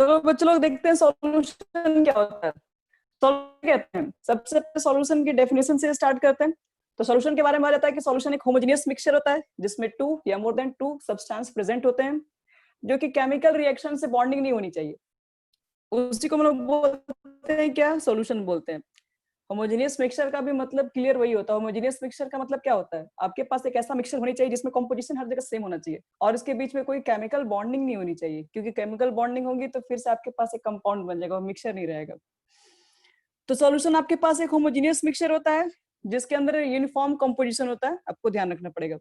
चलो बच्चों लोग देखते हैं सॉल्यूशन क्या होता है। सॉल्यूशन कहते हैं, सबसे पहले सॉल्यूशन की डेफिनेशन से स्टार्ट करते हैं। तो सॉल्यूशन के बारे में आ जाता है कि सॉल्यूशन एक होमोजेनियस मिक्सचर होता है जिसमें टू या more than two substance present होते हैं जो कि केमिकल रिएक्शन से बॉन्डिंग नहीं होनी चाहिए। उसी को हम लोग बोलते हैं क्या, सॉल्यूशन बोलते हैं। होमोजेनियस मिक्सचर का भी मतलब क्लियर वही होता है। होमोजेनियस मिक्सचर का मतलब क्या होता है, आपके पास एक ऐसा मिक्सचर होनी चाहिए जिसमें कंपोजिशन हर जगह सेम होना चाहिए और इसके बीच में कोई केमिकल बॉन्डिंग नहीं होनी चाहिए, क्योंकि केमिकल बॉन्डिंग होगी तो फिर से आपके पास एक कंपाउंड बन जाएगा, मिक्सचर नहीं रहेगा। तो सॉल्यूशन आपके पास एक होमोजेनियस मिक्सचर होता है जिसके अंदर यूनिफॉर्म कंपोजिशन होता है, आपको ध्यान रखना पड़ेगा।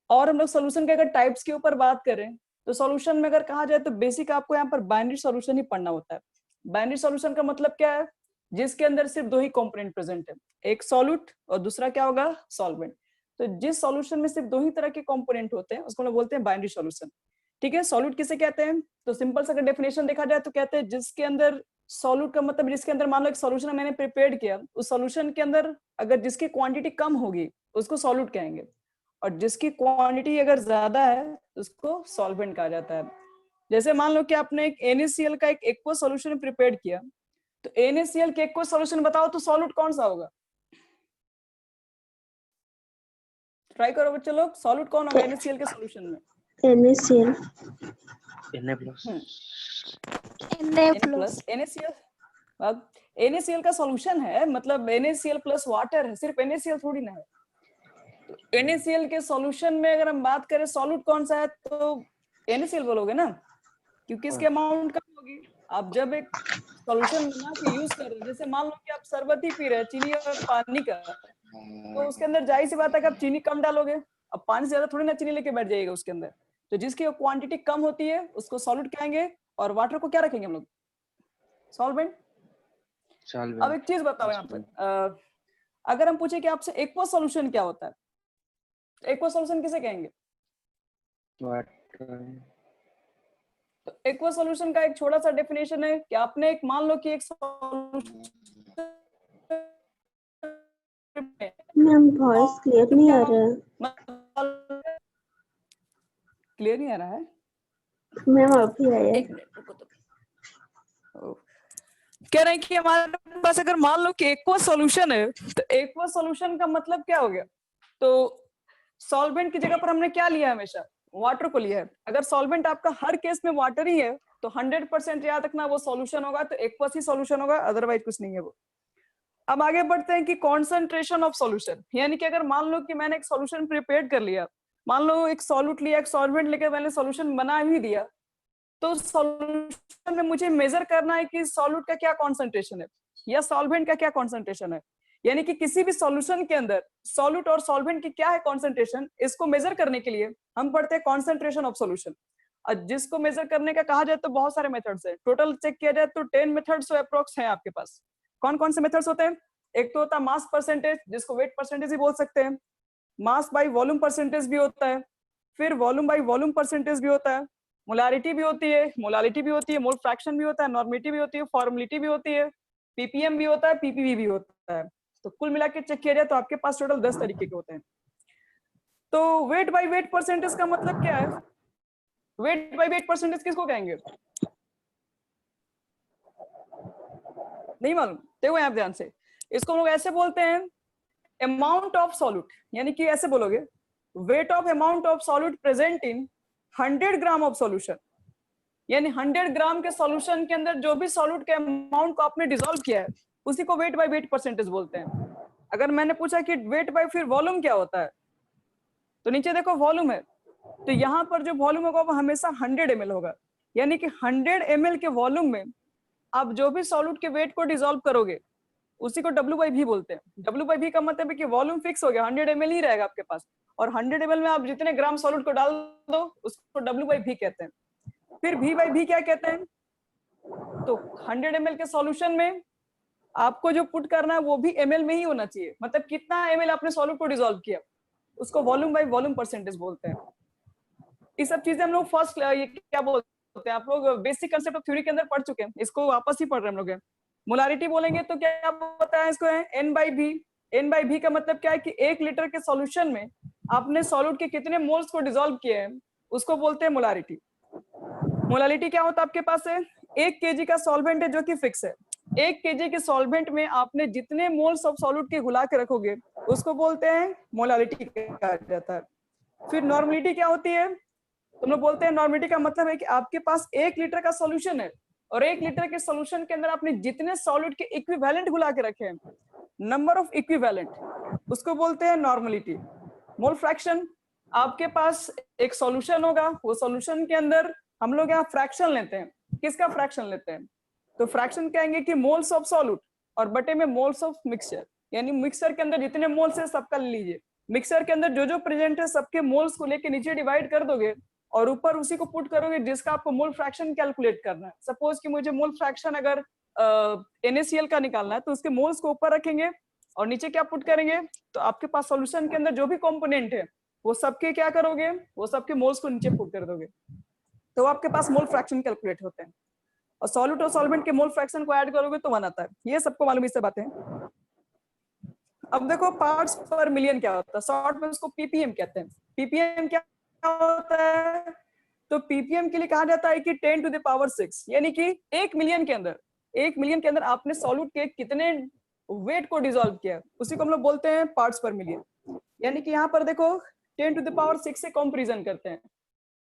और हम लोग सॉल्यूशन के अगर टाइप्स के ऊपर बात करें तो सॉल्यूशन में अगर कहा जाए तो बेसिक आपको यहाँ पर बाइनरी सॉल्यूशन ही पढ़ना होता है। बाइनरी सॉल्यूशन का मतलब क्या है, जिसके अंदर सिर्फ दो ही कंपोनेंट प्रेजेंट है, एक सॉल्यूट और दूसरा क्या होगा, सॉल्वेंट। तो जिस सॉल्यूशन में सिर्फ दो ही तरह के कंपोनेंट होते हैं उसको हम बोलते हैं बाइनरी सॉल्यूशन। ठीक है, सॉल्यूट किसे कहते हैं, तो सिंपल से अगर डेफिनेशन देखा जाए तो कहते हैं जिसके अंदर, सॉल्यूट का मतलब जिसके अंदर मान लो एक सॉल्यूशन मैंने प्रिपेयर किया, उस सॉल्यूशन के अंदर अगर जिसकी क्वांटिटी कम होगी उसको सॉल्यूट कहेंगे, और जिसकी क्वांटिटी अगर ज्यादा है उसको सॉल्वेंट कहा जाता है। जैसे मान लो कि आपने एक NaCl का एक एक्वा सॉल्यूशन प्रिपेयर किया, तो NaCl के एक्वा सॉल्यूशन बताओ तो सॉल्यूट कौन सा होगा, ट्राई करो बच्चे लोग, सॉल्यूट कौन होगा NaCl के सॉल्यूशन में। NaCl NaCl। अब NaCl का सॉल्यूशन है, मतलब NaCl प्लस वाटर है, सिर्फ NaCl थोड़ी ना है। तो NaCl के सॉल्यूशन में अगर हम बात करें सॉल्यूट कौन सा है तो NaCl बोलोगे ना, क्योंकि इसके अमाउंट कम होगी। आप जब एक सॉल्यूशन बना के यूज कर रहे हैं, जैसे मान लो कि आप शरबत ही पी रहे हैं चीनी और पानी का, तो उसके अंदर जाहिर सी बात है कि आप चीनी कम डालोगे, अब पानी से ज्यादा थोड़ी ना चीनी लेके बैठ जाइएगा उसके अंदर। तो जिसकी क्वांटिटी कम होती है उसको सॉल्यूट कहेंगे, और वाटर को क्या रखेंगे हम लोग, सॉल्वेंट। अब एक चीज बताओ यहाँ पर, अगर हम पूछे कि आपसे एक्वा सॉल्यूशन क्या होता है, एक्वा सॉल्यूशन किसे कहेंगे, तो एक्वा सॉल्यूशन का एक छोटा सा डेफिनेशन है कि आपने एक, मान लो कि एक सॉल्यूशन, मैम वॉइस क्लियर नहीं आ रहा है। क्लियर नहीं आ रहा है मैम अभी आया। एक मिनट रुको तो कह रहे हैं कि हमारे पास अगर मान लो कि एक्वा सॉल्यूशन है, तो एक्वा सॉल्यूशन का मतलब क्या हो गया, तो सॉल्वेंट की जगह पर हमने क्या लिया है, हमेशा वाटर को लिया है। अगर सॉल्वेंट आपका हर केस में वाटर ही है तो 100% याद रखना वो सॉल्यूशन होगा, तो एक्वस ही सॉल्यूशन होगा, अदरवाइज कुछ नहीं है वो। अब आगे बढ़ते हैं कि कॉन्सेंट्रेशन ऑफ सॉल्यूशन, यानी कि अगर मान लो कि मैंने एक सॉल्यूशन प्रिपेयर कर लिया, मान लो एक सॉल्यूट लिया, एक सॉल्वेंट लेकर मैंने सॉल्यूशन बना भी दिया, तो सॉल्यूशन में मुझे मेजर करना है कि सॉल्यूट का क्या कॉन्सेंट्रेशन है या सॉल्वेंट का क्या कॉन्सेंट्रेशन है, यानी कि किसी भी सॉल्यूशन के अंदर सॉल्यूट और सॉल्वेंट की क्या है कॉन्सेंट्रेशन, इसको मेजर करने के लिए हम पढ़ते हैं कॉन्सेंट्रेशन ऑफ सॉल्यूशन। और जिसको मेजर करने का कहा जाए तो बहुत सारे मेथड्स हैं, टोटल चेक किया जाए तो 10 मेथड्स अप्रोक्स हैं आपके पास। कौन कौन से मेथड्स होते हैं, एक तो होता है मास परसेंटेज, जिसको वेट परसेंटेज ही बोल सकते हैं, मास बाय वॉल्यूम परसेंटेज भी होता है, फिर वॉल्यूम बाय वॉल्यूम परसेंटेज भी होता है, मोलारिटी भी होती है, मोलालिटी भी होती है, मोल फ्रैक्शन भी होता है, नॉर्मेटिव भी होती है, फॉर्मुलिटी भी होती है, पीपीएम भी होता है, पीपीवी भी होता है। तो कुल मिला के चेक किया जाए तो आपके पास टोटल 10 तरीके के होते हैं। तो वेट बाय वेट परसेंटेज का मतलब क्या है, वेट बाय वेट परसेंटेज किसको कहेंगे, नहीं मालूम, देखो आप ध्यान से, इसको हम लोग ऐसे बोलते हैं अमाउंट ऑफ सॉल्यूट, यानी कि ऐसे बोलोगे weight of amount of solute present in 100 gram of solution, यानी 100 ग्राम के सॉल्यूशन के अंदर जो भी सॉल्यूट के अमाउंट को आपने डिसॉल्व किया है उसी को वेट बाय वेट परसेंटेज बोलते हैं। अगर मैंने पूछा कि वेट बाय फिर वॉल्यूम क्या होता है, तो नीचे देखो वॉल्यूम है, तो यहाँ पर जो वॉल्यूम होगा वो हमेशा 100 ml होगा, यानी कि 100 ml के वॉल्यूम में आप जो भी सॉल्यूट के वेट को डिसॉल्व करोगे उसी को W/V बोलते हैं। W/V का मतलब है कि वॉल्यूम फिक्स हो गया, 100 ml ही रहेगा आपके पास, और 100 ml में आप जितने ग्राम सॉल्यूट को डाल दो उसको W/V कहते हैं। फिर V/V क्या कहते हैं, तो 100 ml के सॉल्यूशन में आपको जो पुट करना है वो भी ml में ही होना चाहिए, मतलब कितना ml आपने सॉल्यूट को डिसॉल्व किया, उसको वॉल्यूम बाय वॉल्यूम परसेंटेज बोलते हैं। ये सब चीजें हम लोग फर्स्ट, ये क्या बोलते हैं, आप लोग बेसिक कंसेप्ट ऑफ थ्योरी के अंदर पढ़ चुके हैं, इसको वापस ही पढ़ रहे हैं हम लोग। मोलारिटी बोलेंगे तो क्या होता है, इसको है N/V। N/V का मतलब क्या है कि 1 लीटर के सॉल्यूशन में आपने सॉल्यूट के कितने मोल्स को डिसॉल्व किए हैं उसको बोलते हैं मोलारिटी। मोलालिटी क्या होता है आपके पास है, 1 केजी का सॉल्वेंट है जो कि फिक्स है। 1 केजी के सॉल्वेंट में आपने जितने मोल्स ऑफ सॉल्यूट के घुला के रखोगे उसको बोलते हैं मोलालिटी कहा जाता है। फिर नॉर्मलिटी क्या होती है? तो हम लोग बोलते हैं नॉर्मलिटी का मतलब है कि आपके पास 1 लीटर का सॉल्यूशन है और 1 लीटर के सॉल्यूशन के अंदर आपने जितने सॉल्यूट के इक्विवेलेंट घुला के रखे हैं, नंबर ऑफ इक्विवेलेंट, उसको बोलते हैं नॉर्मलिटी। मोल फ्रैक्शन, आपके पास एक सॉल्यूशन होगा, वो सॉल्यूशन के अंदर हम लोग यहाँ फ्रैक्शन लेते हैं। किसका फ्रैक्शन लेते हैं? तो फ्रैक्शन कहेंगे कि मोल्स ऑफ सॉल्यूट और बटे में मोल्स ऑफ मिक्सचर, यानी मिक्सचर के अंदर जितने मोल्स है सबका ले लीजिए। मिक्सचर के अंदर जो जो प्रेजेंट है सबके मोल्स को लेके नीचे डिवाइड कर दोगे और ऊपर उसी को पुट करोगे जिसका आपको मोल फ्रैक्शन कैलकुलेट करना है। सपोज कि मुझे मोल फ्रैक्शन अगर NaCl का निकालना है तो उसके मोल्स को ऊपर रखेंगे और नीचे क्या पुट करेंगे, तो आपके पास सॉल्यूशन के अंदर जो भी कंपोनेंट है वो सबके क्या करोगे, वो सबके मोल्स को नीचे पुट कर दोगे, तो आपके पास मोल फ्रैक्शन कैलकुलेट होते हैं। और सॉल्यूट और सॉल्वेंट के मोल फ्रैक्शन को ऐड करोगे तो 1 आता है। ये सबको मालूम इससे बातें। अब देखो पार्ट्स पर मिलियन क्या होता है, शॉर्ट में उसको पीपीएम कहते हैं। पीपीएम क्या होता है? तो पीपीएम के लिए कहा जाता है कि 10 टू द पावर 6, यानी कि 1 मिलियन के अंदर आपने सॉल्यूट के कितने वेट को डिसॉल्व किया, उसी को हम लोग बोलते हैं पार्ट्स पर मिलियन। यानी कि यहाँ पर देखो 10 टू द पावर 6 से कंपैरिजन करते हैं।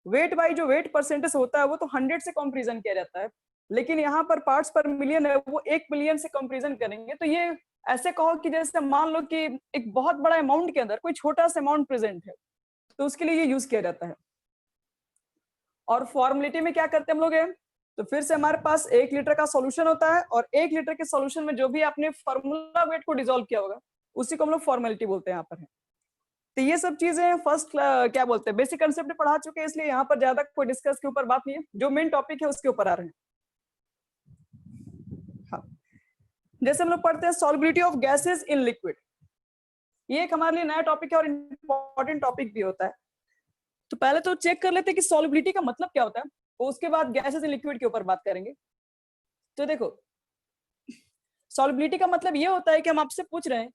वेट बाई जो वेट परसेंटेज होता है वो तो 100 से कंपैरिजन किया जाता है, लेकिन यहाँ पर पार्ट्स पर मिलियन है वो 1 मिलियन से कंपैरिजन करेंगे। तो ये ऐसे कहो कि जैसे मान लो कि एक बहुत बड़ा अमाउंट के अंदर कोई छोटा सा अमाउंट प्रेजेंट है, तो उसके लिए ये यूज किया जाता है। और फॉर्मुलेटी में क्या करते हैं हम लोग है, तो फिर से हमारे पास 1 लीटर का सॉल्यूशन होता है और 1 लीटर के सॉल्यूशन में जो भी आपने फॉर्मूला वेट को डिसॉल्व किया होगा उसी को हम लोग फॉर्मेलिटी बोलते हैं यहाँ पर है। तो ये सब चीजें फर्स्ट क्या बोलते हैं बेसिक कंसेप्ट पढ़ा चुके हैं, इसलिए यहाँ पर ज्यादा कोई डिस्कस के ऊपर बात नहीं है, जो मेन टॉपिक है उसके ऊपर आ रहे हैं। हाँ, जैसे हम लोग पढ़ते हैं solubility of gases in liquid, ये एक हमारे लिए नया टॉपिक है और इंपॉर्टेंट टॉपिक भी होता है। तो पहले तो चेक कर लेते हैं कि सॉल्युबिलिटी का मतलब क्या होता है, तो उसके बाद गैसेस इन लिक्विड के ऊपर बात करेंगे। तो देखो सॉल्युबिलिटी का मतलब ये होता है कि हम आपसे पूछ रहे हैं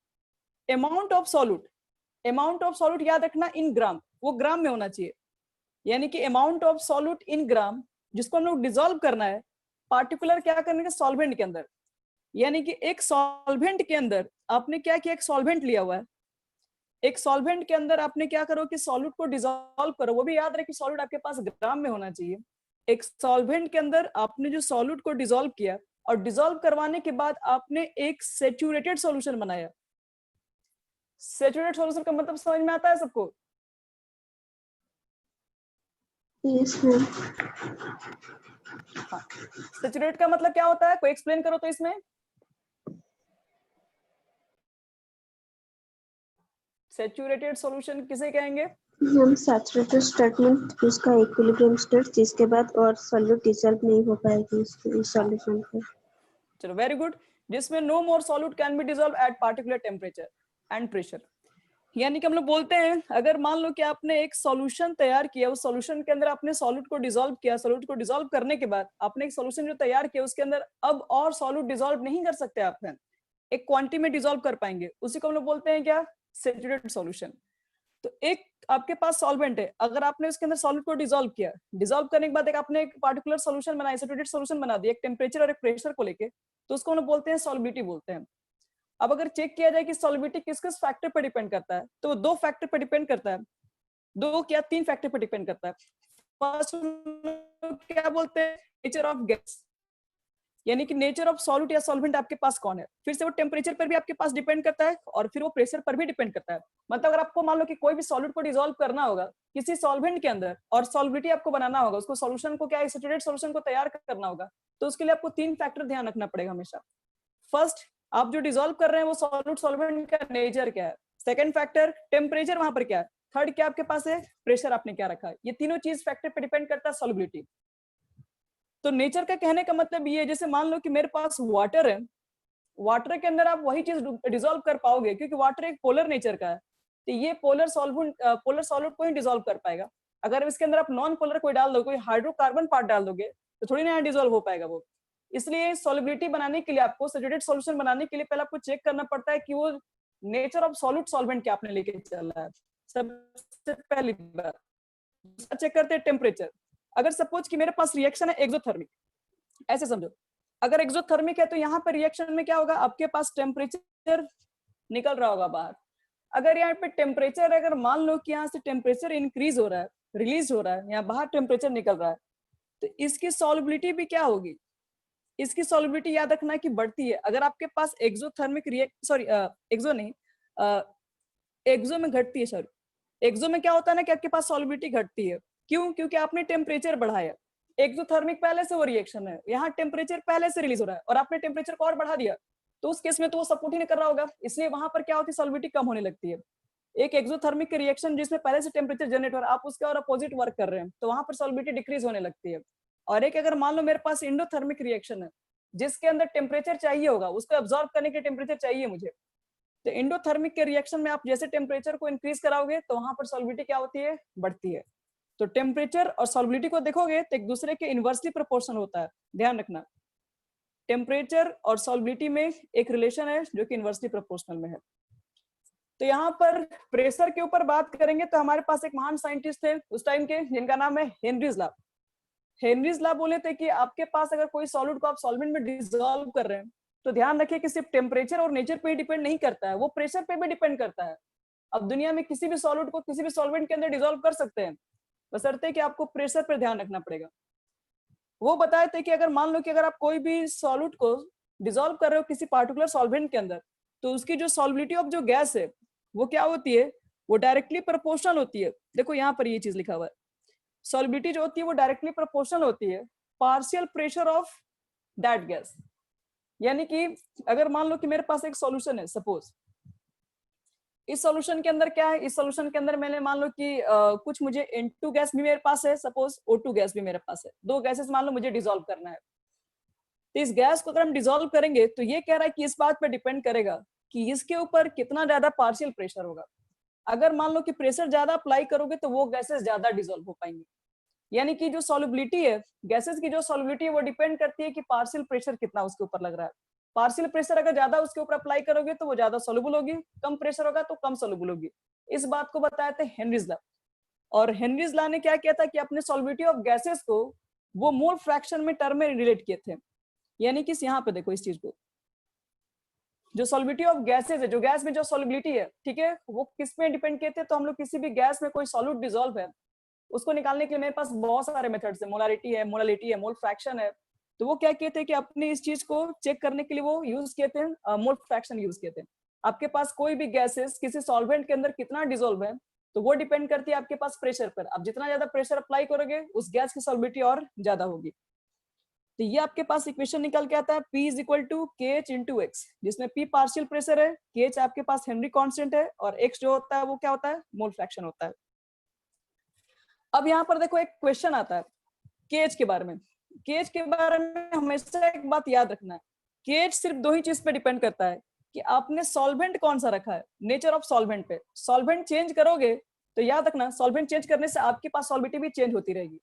अमाउंट ऑफ सॉल्यूट याद रखना इन ग्राम, वो ग्राम में होना चाहिए, यानी कि अमाउंट ऑफ सॉल्यूट इन ग्राम जिसको हम लोग डिसॉल्व करना है पार्टिकुलर क्या करने के सॉल्वेंट के अंदर। यानी कि एक सॉल्वेंट के अंदर आपने क्या किया, एक सॉल्वेंट लिया हुआ है, एक सॉल्वेंट के अंदर आपने क्या करो कि सॉल्यूट को डिसॉल्व करो, वो भी याद रहे कि सॉल्यूट आपके पास ग्राम में होना चाहिए। एक सॉल्वेंट के अंदर आपने जो सॉल्यूट को डिसॉल्व किया और डिसॉल्व करवाने के बाद आपने एक सैचुरेटेड सॉल्यूशन बनाया। सैचुरेटेड सॉल्यूशन का मतलब समझ में आता है सबको? यस हाँ, सैचुरेट का मतलब क्या होता है, कोई एक्सप्लेन करो तो इसमें। सैचुरेटेड सॉल्यूशन किसे कहेंगे? हम सैचुरेटेड स्टेट में उसका इक्विलिब्रियम स्टेट जिसके बाद और सॉल्यूट डिसॉल्व नहीं हो पाएगी इस सॉल्यूशन को। चलो वेरी गुड, जिसमें no more solute can be dissolve at particular temperature and pressure. यानी कि हम लोग बोलते हैं अगर मान लो कि आपने एक सॉल्यूशन तैयार किया, उस सॉल्यूशन के अंदर आपने सॉल्यूट को डिसॉल्व किया, सॉल्यूट को डिसॉल्व करने के बाद आपने एक सॉल्यूशन जो तैयार किया उसके अंदर अब और सॉल्यूट डिसॉल्व नहीं कर सकते, आप एक क्वांटिटी में डिसॉल्व कर पाएंगे, उसी को हम लोग बोलते हैं क्या, सैचुरेटेड सॉल्यूशन। तो एक आपके पास सॉल्वेंट है, अगर आपने उसके अंदर सॉल्यूट को डिसॉल्व किया, डिसॉल्व करने के बाद एक आपने एक पार्टिकुलर सॉल्यूशन बनाया, सैचुरेटेड सॉल्यूशन बना दिया एक टेम्परेचर और एक प्रेशर को लेके, तो उसको हम लोग बोलते हैं सॉल्युबिलिटी बोलते हैं। अब अगर चेक किया जाए कि सॉल्युबिलिटी किस किस फैक्टर पर डिपेंड करता है, तो 2 फैक्टर पर डिपेंड करता है, 2 क्या 3 फैक्टर पर डिपेंड करता है। फर्स्ट क्या बोलते हैं, नेचर ऑफ गैस, यानी कि नेचर ऑफ सॉल्यूट या सॉल्वेंट आपके पास कौन है, फिर से वो टेम्परेचर पर भी आपके पास डिपेंड करता है और फिर वो प्रेशर पर भी डिपेंड करता है। मतलब अगर आपको मान लो कि कोई भी सॉल्यूट को डिसॉल्व करना होगा किसी सॉल्वेंट के अंदर और सॉल्युबिलिटी आपको बनाना होगा, उसको सॉल्यूशन को क्या सैचुरेटेड सॉल्यूशन को तैयार करना होगा, तो उसके लिए आपको 3 फैक्टर ध्यान रखना पड़ेगा हमेशा। फर्स्ट, आप जो डिसॉल्व कर रहे हैं वो सॉल्यूट सॉल्वेंट का नेचर क्या है, सेकंड फैक्टर टेम्परेचर वहां पर क्या है, थर्ड क्या आपके पास है, प्रेशर आपने क्या रखा है। ये तीनों चीज फैक्टर पे डिपेंड करता है सॉल्युबिलिटी। तो नेचर का कहने का मतलब ये है, जैसे मान लो कि मेरे पास वाटर है, वाटर के अंदर आप वही चीज डिसॉल्व कर पाओगे क्योंकि वाटर एक पोलर नेचर का है, तो ये पोलर सॉल्यूट को ही डिसॉल्व कर पाएगा। अगर इसके अंदर आप नॉन पोलर कोई डाल दोगे, कोई हाइड्रोकार्बन पार्ट डाल दोगे, तो थोड़ी ना डिसॉल्व हो पाएगा वो। इसलिए सॉल्युबिलिटी बनाने के लिए आपको, सैचुरेटेड सॉल्यूशन बनाने के लिए पहले आपको चेक करना पड़ता है कि वो नेचर ऑफ सॉल्यूट सॉल्वेंट क्या आपने लेके चला है, सबसे पहली बात। चेक करते हैं टेम्परेचर। अगर सपोज कि मेरे पास रिएक्शन है एक्सोथर्मिक, ऐसे समझो, अगर एक्सोथर्मिक है तो यहाँ पर रिएक्शन में क्या होगा, आपके पास टेम्परेचर निकल रहा होगा बाहर। अगर यहाँ पे टेम्परेचर, अगर मान लो कि यहाँ से टेम्परेचर इंक्रीज हो रहा है, रिलीज हो रहा है, यहाँ बाहर टेम्परेचर निकल रहा है, तो इसकी सॉल्युबिलिटी भी क्या होगी, इसकी सॉल्युबिलिटी याद रखना कि बढ़ती है। अगर आपके पास एक्सोथर्मिक एक्सो नहीं, एक्सो में घटती है, सॉरी एक्सो में क्या होता है ना कि आपके पास सॉल्युबिलिटी घटती है। क्यों? क्योंकि आपने टेम्परेचर बढ़ाया। एक्सोथर्मिक पहले से वो रिएक्शन है, यहाँ टेम्परेचर पहले से रिलीज हो रहा है और आपने टेम्परेचर को और बढ़ा दिया, तो उस केस में तो वो सपोर्ट ही नहीं कर रहा होगा, इसलिए वहां पर क्या होती है, सॉल्युबिलिटी कम होने लगती है। एक एक्सोथर्मिक रिएक्शन जिसमें पहले से टेम्परेचर जनरेट हो रहा है, आप उसका और अपोजिट वर्क कर रहे हैं, तो वहां पर सॉल्युबिलिटी डिक्रीज होने लगती है। और एक अगर मान लो मेरे पास इंडोथर्मिक रिएक्शन है जिसके अंदर टेम्परेचर चाहिए होगा, उसको अब्सॉर्ब करने के टेम्परेचर चाहिए मुझे, तो इंडोथर्मिक के रिएक्शन में आप जैसे टेम्परेचर को इंक्रीज कराओगे तो वहां पर सॉल्युबिलिटी क्या होती है, बढ़ती है। तो टेम्परेचर और सॉल्युबिलिटी को देखोगे तो एक दूसरे के इनवर्सली प्रोपोर्शनल होता है, ध्यान रखना। टेम्परेचर और सॉल्युबिलिटी में एक रिलेशन है जो कि इनवर्सली प्रोपोर्शनल में है। तो यहाँ पर प्रेशर के ऊपर बात करेंगे तो हमारे पास एक महान साइंटिस्ट थे उस टाइम के, जिनका नाम है हेनरीज लॉ। हेनरीज लॉ बोले थे कि आपके पास अगर कोई सॉलिड को आप सॉल्वेंट में डिसॉल्व कर रहे हैं तो ध्यान रखिए कि सिर्फ टेम्परेचर और नेचर पे ही डिपेंड नहीं करता है, वो प्रेशर पे भी डिपेंड करता है। अब दुनिया में किसी भी सॉलिड को किसी भी सॉल्वेंट के अंदर डिसॉल्व कर सकते हैं, बशर्ते कि आपको प्रेशर पर ध्यान रखना पड़ेगा। वो बताए थे कि अगर मान लो कि अगर आप कोई भी सॉलिड को डिसॉल्व कर रहे हो किसी पार्टिकुलर सॉल्वेंट के अंदर, तो उसकी जो सॉल्युबिलिटी ऑफ जो गैस है वो क्या होती है, वो डायरेक्टली प्रोपोर्शनल होती है। देखो यहाँ पर ये चीज लिखा हुआ है, सॉल्युबिलिटी जो होती है वो डायरेक्टली प्रोपोर्शनल होती है partial pressure of that gas. यानी कि अगर मान लो कि मेरे पास एक सॉल्यूशन है, सपोज इस सॉल्यूशन के अंदर क्या है, इस सॉल्यूशन के अंदर मैंने मान लो कि कुछ मुझे N2 गैस भी मेरे पास है, सपोज O2 गैस भी मेरे पास है, दो गैसेस मान लो मुझे डिसॉल्व करना है। तो इस गैस को अगर हम डिसॉल्व करेंगे तो ये कह रहा है कि इस बात पर डिपेंड करेगा कि इसके ऊपर कितना ज्यादा पार्शियल प्रेशर होगा। अगर मान लो कि प्रेशर ज्यादा अप्लाई करोगे तो वो गैसेस ज्यादा डिसॉल्व हो पाएंगी। यानी कि जो सॉल्युबिलिटी है, गैसेस की जो सॉल्युबिलिटी है वो डिपेंड करती है कि पार्शियल प्रेशर कितना उसके ऊपर लग रहा है। पार्शियल प्रेशर अगर ज्यादा उसके ऊपर अप्लाई करोगे तो वो ज्यादा सोल्यूबल होगी, कम प्रेशर होगा तो कम सोल्यूबल होगी। इस बात को बताया था हेनरीज लॉ। और हेनरीज लॉ ने क्या किया था कि अपने सॉल्युबिलिटी ऑफ गैसेस को वो मोल फ्रैक्शन में टर्म में रिलेट किए थे। यानी कि यहाँ पे देखो इस चीज को, जो सॉल्युबिलिटी ऑफ गैसेस है, जो गैस में जो सॉल्युबिलिटी है, ठीक है, वो किस पे डिपेंड किए थे, तो हम लोग किसी भी गैस में कोई सॉल्यूट डिसॉल्व है उसको निकालने के लिए मेरे पास बहुत सारे मेथड्स है, मोलारिटी है, मोलालिटी है, मोल फ्रैक्शन है। तो वो क्या किए थे कि अपने इस चीज को चेक करने के लिए वो यूज किए थे, मोल फ्रैक्शन यूज किए थे। आपके पास कोई भी गैसेस किसी सॉल्वेंट के अंदर कितना डिसॉल्व है तो वो डिपेंड करती है आपके पास प्रेशर पर। आप जितना ज्यादा प्रेशर अप्लाई करोगे उस गैस की सॉल्युबिलिटी और ज्यादा होगी। तो ये आपके पास इक्वेशन निकल के आता है P is equal to KH into X, जिसमें P पार्शियल प्रेशर है, KH आपके पास हेनरी कांस्टेंट है और X जो होता है वो क्या होता है, मोल फ्रैक्शन होता है। अब यहाँ पर देखो एक क्वेश्चन आता है KH के बारे में। KH के बारे में हमेशा एक बात याद रखना है, KH सिर्फ दो ही चीज पे डिपेंड करता है कि आपने सॉल्वेंट कौन सा रखा है, नेचर ऑफ सॉल्वेंट पे। सॉल्वेंट चेंज करोगे तो याद रखना सॉल्वेंट चेंज करने से आपके पास सॉल्युबिलिटी भी चेंज होती रहेगी।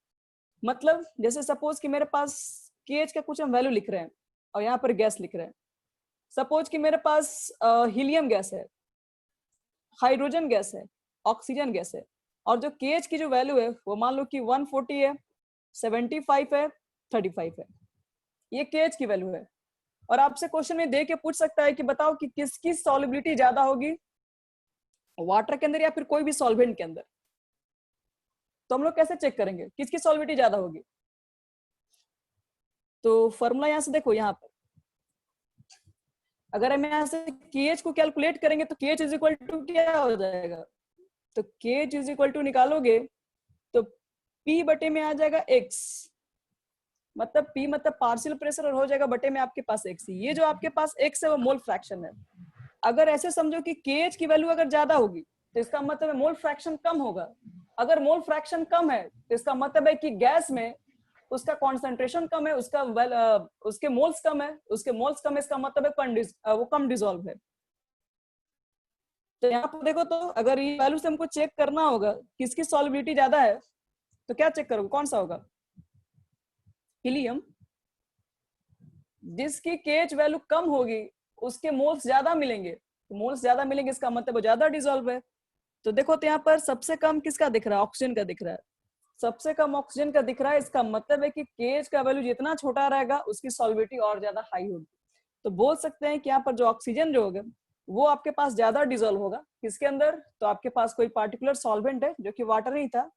मतलब जैसे सपोज कि मेरे पास KH का कुछ हम वैल्यू लिख रहे हैं और यहाँ पर गैस लिख रहे हैं। सपोज कि मेरे पास हीलियम गैस है, हाइड्रोजन गैस है, ऑक्सीजन गैस है, और जो KH की जो वैल्यू है वो मान लो कि 140 है, 75 है, 35 है, ये KH की वैल्यू है। और आपसे क्वेश्चन में दे के पूछ सकता है कि बताओ कि किसकी सॉल्युबिलिटी ज्यादा होगी, वाटर के अंदर या फिर कोई भी सॉल्वेंट के अंदर। तो हम लोग कैसे चेक करेंगे किसकी सॉल्युबिलिटी ज्यादा होगी? तो फॉर्मूला यहाँ से देखो, यहाँ पर अगर हम यहाँ से KH को कैलकुलेट करेंगे तो KH इज इक्वल टू क्या हो जाएगा, तो KH इज इक्वल टू निकालोगे तो P बटे में आ जाएगा X, मतलब P मतलब पार्शियल प्रेशर और हो जाएगा बटे में आपके पास X। ये जो आपके पास X है वो मोल फ्रैक्शन है। अगर ऐसे समझो कि KH की वैल्यू अगर ज्यादा होगी तो इसका मतलब है मोल फ्रैक्शन कम होगा। अगर मोल फ्रैक्शन कम है तो इसका मतलब है कि गैस में उसका कॉन्सेंट्रेशन कम है, उसके मोल्स कम है, उसके मोल्स कम है, इसका मतलब है वो कम डिसॉल्व है। तो यहाँ पर देखो, तो अगर ये वैल्यू से हमको चेक करना होगा किसकी सॉल्युबिलिटी ज्यादा है तो क्या चेक करोगे, कौन सा होगा, हीलियम। जिसकी KH वैल्यू कम होगी उसके मोल्स ज्यादा मिलेंगे, तो मोल्स ज्यादा मिलेंगे इसका मतलब वो ज्यादा डिसॉल्व है। तो देखो तो यहाँ पर सबसे कम किसका दिख रहा है, ऑक्सीजन का दिख रहा है। सबसे कम ऑक्सीजन का दिख रहा है, इसका मतलब है कि केएच का वैल्यू जितना छोटा रहेगा उसकी सॉल्युबिलिटी और ज्यादा हाई होगी। तो बोल सकते हैं कि यहाँ पर जो ऑक्सीजन जो होगा वो आपके पास ज्यादा डिजोल्व होगा किसके अंदर, तो आपके पास कोई पार्टिकुलर सॉल्वेंट है जो कि वाटर नहीं था।